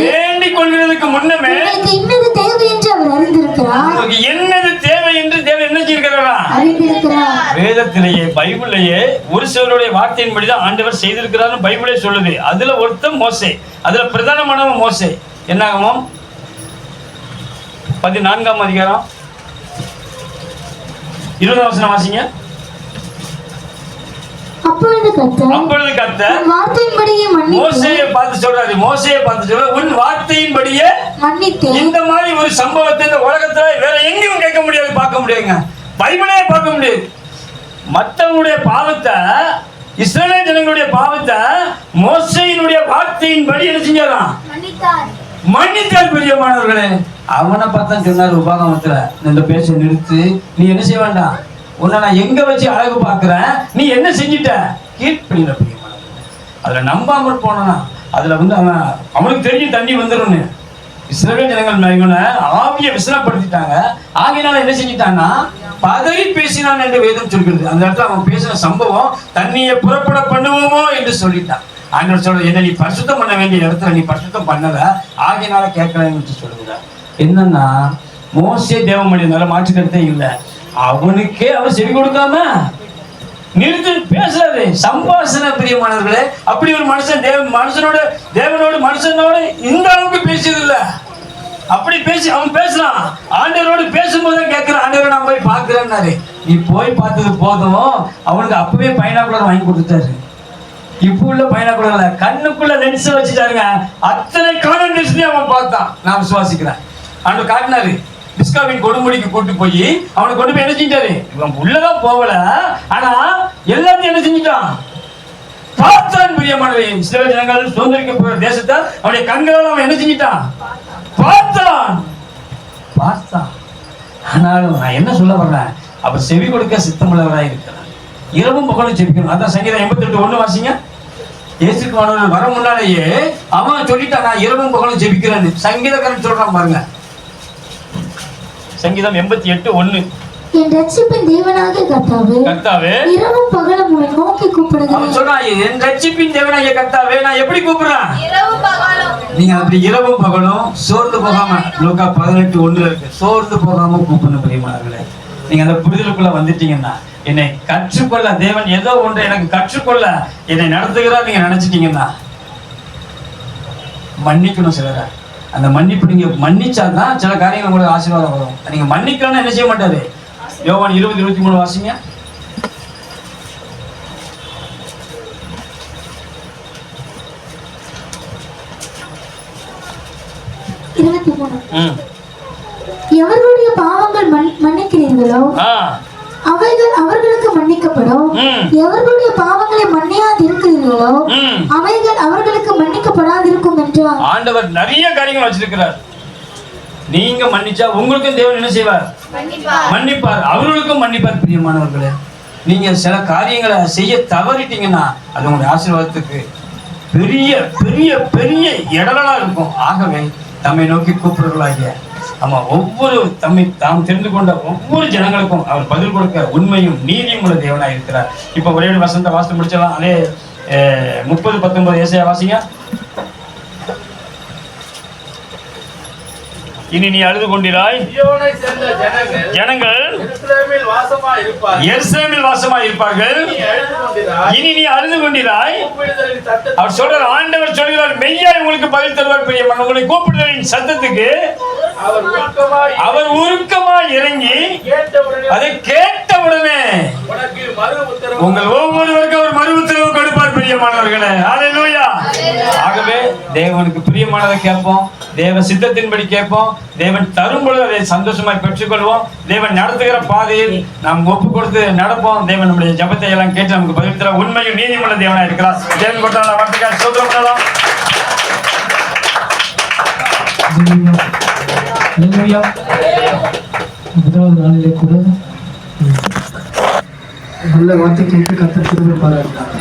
உங்களுக்கு இன்னது தேவை என்று அவர் அறிந்திருக்கிறார். என்னது தேவை என்று தேவன் என்ன செய்திருக்கிறாரா, அறிந்திருக்கிறார். வேதத்திலேயே பைபிளையே ஒரு சிலருடைய வார்த்தையின்படிதான் ஆண்டவர் செய்திருக்கிறார் பைபிளே சொல்லுது. அதுல ஒருத்தன் மோசே, அதுல பிரதானமானவன் மோசே. என்னாகுமோ 14ஆம் அதிகாரம் 20ஆம் வசனம் வாசிங்க. அப்பொழுது கர்த்தர் வார்த்தையின்படியே மோசேயை பார்த்து சொல்றாரு, உன் வார்த்தையின்படியே மன்னித்தேன். இந்த மாதிரி ஒரு சம்பவத்தை இந்த உலகத்துல வேற எங்கேயும் கேட்க முடியாது, பார்க்க முடியாதுங்க, பைபிளே பார்க்க முடியாது. மற்றவங்களுடைய பாவத்தை, இஸ்ரவேல் ஜனங்களுடைய பாவத்தை மோசேயினுடைய வார்த்தையின்படி என்ன செஞ்சாராம், மன்னித்தார் பிரியமானவர்களே. அவனை பார்த்தா சொன்னார் உபாகமத்துல, இந்த பேச நிறுத்து, நீ என்ன செய்ய வேண்டாம், உன்னை நான் எங்க வச்சு அழகு பார்க்கிறேன், நீ என்ன செஞ்சிட்ட, கீழ்ப்படியில பிரியமானவர்களே. அதுல நம்பாமல் போனா அதுல அவனுக்கு தெரிஞ்சு தண்ணி வந்துடும். இஸ்ரவேல் ஜனங்கள் இவனை ஆவியை விசனப்படுத்திட்டாங்க. ஆகையினால என்ன செஞ்சிட்டான்னா பதறி பேசினான் என்று வேதம் சொல்கிறது. அந்த இடத்துல அவன் பேசின சம்பவம், தண்ணியை புறப்பட பண்ணுவோமோ என்று சொல்லிட்டான். ஆண்டவர் சொல்ற, என்ன நீ பரிசுத்தம் பண்ண வேண்டிய இடத்துல நீ பரிசுத்தம் பண்ணல, ஆகையினால கேட்கலன்னு சொல்லுங்க. என்னன்னா மோசே தேவமணியனால மாற்றுக்கிறதே இல்லை. அவனுக்கே அவன் செவி கொடுக்காம நிறுத்தி பேசுறாரு. சம்பாஷண பிரியமானவர்களே, அப்படி ஒரு மனுஷன் தேவனோடு மனுஷனோடு இந்த அளவுக்கு பேசியது இல்லை. அப்படி பேசி அவன் பேசுறான். ஆண்டவரோடு பேசும்போது கேட்கிறான், ஆண்டவரை நான் போய் பார்க்கிறேன்னாரு. நீ போய் பார்த்தது போதும், அவனுக்கு அப்பவே பைனாக்குலர் வாங்கி கொடுத்துட்டாரு. இப்போ உள்ள பைனாக்குலர்ல கண்ணுக்குள்ள லென்ஸ் வச்சுட்டாருங்க. அத்தனை காணொலி அவன் பார்த்தான். நான் விசுவாசிக்கிறேன். ஆண்டவர் காட்டினாரு. பிஸ்காவின் கொடுமுடிக்கு கூட்டு போய் அவனை கொண்டு போய் என்ன செஞ்சாரு, இவன் உள்ளதான் போகல, ஆனா எல்லாத்தையும் என்ன செஞ்சிட்டான், பார்த்தான் பிரியமானவை. இஸ்ரவேல் ஜனங்கள் சுதந்திரிக்க போகிற தேசத்தை அவனுடைய கண்களால் அவன் என்ன செஞ்சிட்டான் பார்த்தான். ஆனாலும் நான் என்ன சொல்ல வர்றேன், அவர் செவி கொடுக்க சித்தமுள்ளவராய் இருக்கிறார். இரவும் பகலும் ஜெபிக்கணும். அதான் சங்கீதம் 88:1 வாசிங்க. இயேசுக்கு வர முன்னாலேயே அவன் சொல்லிட்டான், நான் இரவும் பகலும் ஜெபிக்கிறேன்னு. சங்கீதக்காரன் சொல்றான் பாருங்க, சங்கீதம் 88:1. என் ரட்சிப்பின் தேவனாகிய கர்த்தாவே, இரவும் பகலும் உம்மை நோக்கி கூப்பிடுகிறேன். அவன் சொன்னான், என் ரட்சிப்பின் தேவனாகிய கர்த்தாவே, நான் எப்படி கூப்பிடுறேன்? இரவும் பகலும். நீங்க அப்படி இரவும் பகலும் சோர்ந்து போகாம, லூக்கா 18:1 இருக்கு, சோர்ந்து போகாம கூப்பிடணும் பிரியமானவர்களே. நீங்க அந்த புரிதலுக்குள்ள வந்துட்டீங்கன்னா, என்னை கற்றுக்கொள்ள தேவன் ஏதோ ஒன்று எனக்கு கற்றுக்கொள்ள என்னை நடத்துகிறார் நீங்க நினைச்சிட்டீங்கன்னா, மன்னிக்கணும் சிலரை. அந்த மன்னிப்பு நீங்க மன்னிச்சாதான் சில காரியங்கள் உங்களுக்கு ஆசீர்வாதம் வரும். நீங்க மன்னிக்கணும்னு என்ன செய்ய மாட்டாரு. யோவான் 20:23 வாசிங்க. எவர்களுடைய பாவங்கள் மன்னிக்கிறீர்களோ அவைகள் அவர்களுக்கு மன்னிக்கப்படும். எவர்களுடைய பாவங்களை மன்னியாது இருக்கிறீர்களோ அவைகள் அவர்களுக்கு மன்னிக்கப்படாதிருக்கும் என்றார். ஆண்டவர் நிறைய காரியங்கள் வச்சிருக்கிறார். நீங்க மன்னிச்சா உங்களுக்கும் தேவன் என்ன செய்வார்? மன்னிப்பார். அவர்களுக்கும் மன்னிப்பார். பிரியமானவர்களே, நீங்க சில காரியங்களை செய்ய தவறிட்டீங்கன்னா அது உங்களுடைய ஆசீர்வாதத்துக்கு பெரிய பெரிய பெரிய இடங்களா இருக்கும். ஆகவே தம்மை நோக்கி கூப்பிடுறவர்களாகிய ஆமா ஒவ்வொரு தாம் தெரிந்து கொண்ட ஒவ்வொரு ஜனங்களுக்கும் அவர் பதில் கொடுக்க உண்மையும் நீதியும் உள்ள தேவனாக இருக்கிறார். இப்ப ஒரே வசந்த வாசித்து முடிச்சலாம். அதே 30:19 ஏசாயா வாசிங்க. இனி நீ அழுது கொண்டிராய், ஜனங்கள் எருசலேமில் வாசமாய் இருப்பார்கள். இனி நீ அழுது கொண்டிராய். அவர் சொல்றார், ஆண்டவர் சொல்கிறார், மெய்யாய் உங்களுக்கு பதில் தருவார். பிரியமான உங்களை கூப்பிடுதலின் சத்தத்துக்கு அவர் உருக்கமாய் இறங்கி அதை கேட்டவுடனே உங்கள் ஒவ்வொருவருக்கும் அவர் மறு உத்தரவு கொடுப்பார். பிரியமானவர்களே, ஹல்லேலூயா. ஆகவே தேவனுக்கு பிரியமானதை கேட்போம், தேவ சித்தத்தின்படி கேட்போம். தேவன் தரும் பொழுது அதை சந்தோஷமாய் பெற்றுக்கொள்வோம். தேவன் நடத்துகிற பாதையில் நாம் ஒப்பு கொடுத்து நடப்போம். தேவன் நம்முடைய ஜபத்தை எல்லாம் கேட்டு நமக்கு பதில் தர உண்மையும் நீதியுள்ள தேவனாக இருக்கிறார். தேவன் கொடுத்த வார்த்தைக்காக ஸ்தோத்திரம் பண்ணலாம். முதலாவது நாளிலே கூட நல்ல வார்த்தை கேட்டு கர்த்தர் திரும்ப பாராட்டினார்.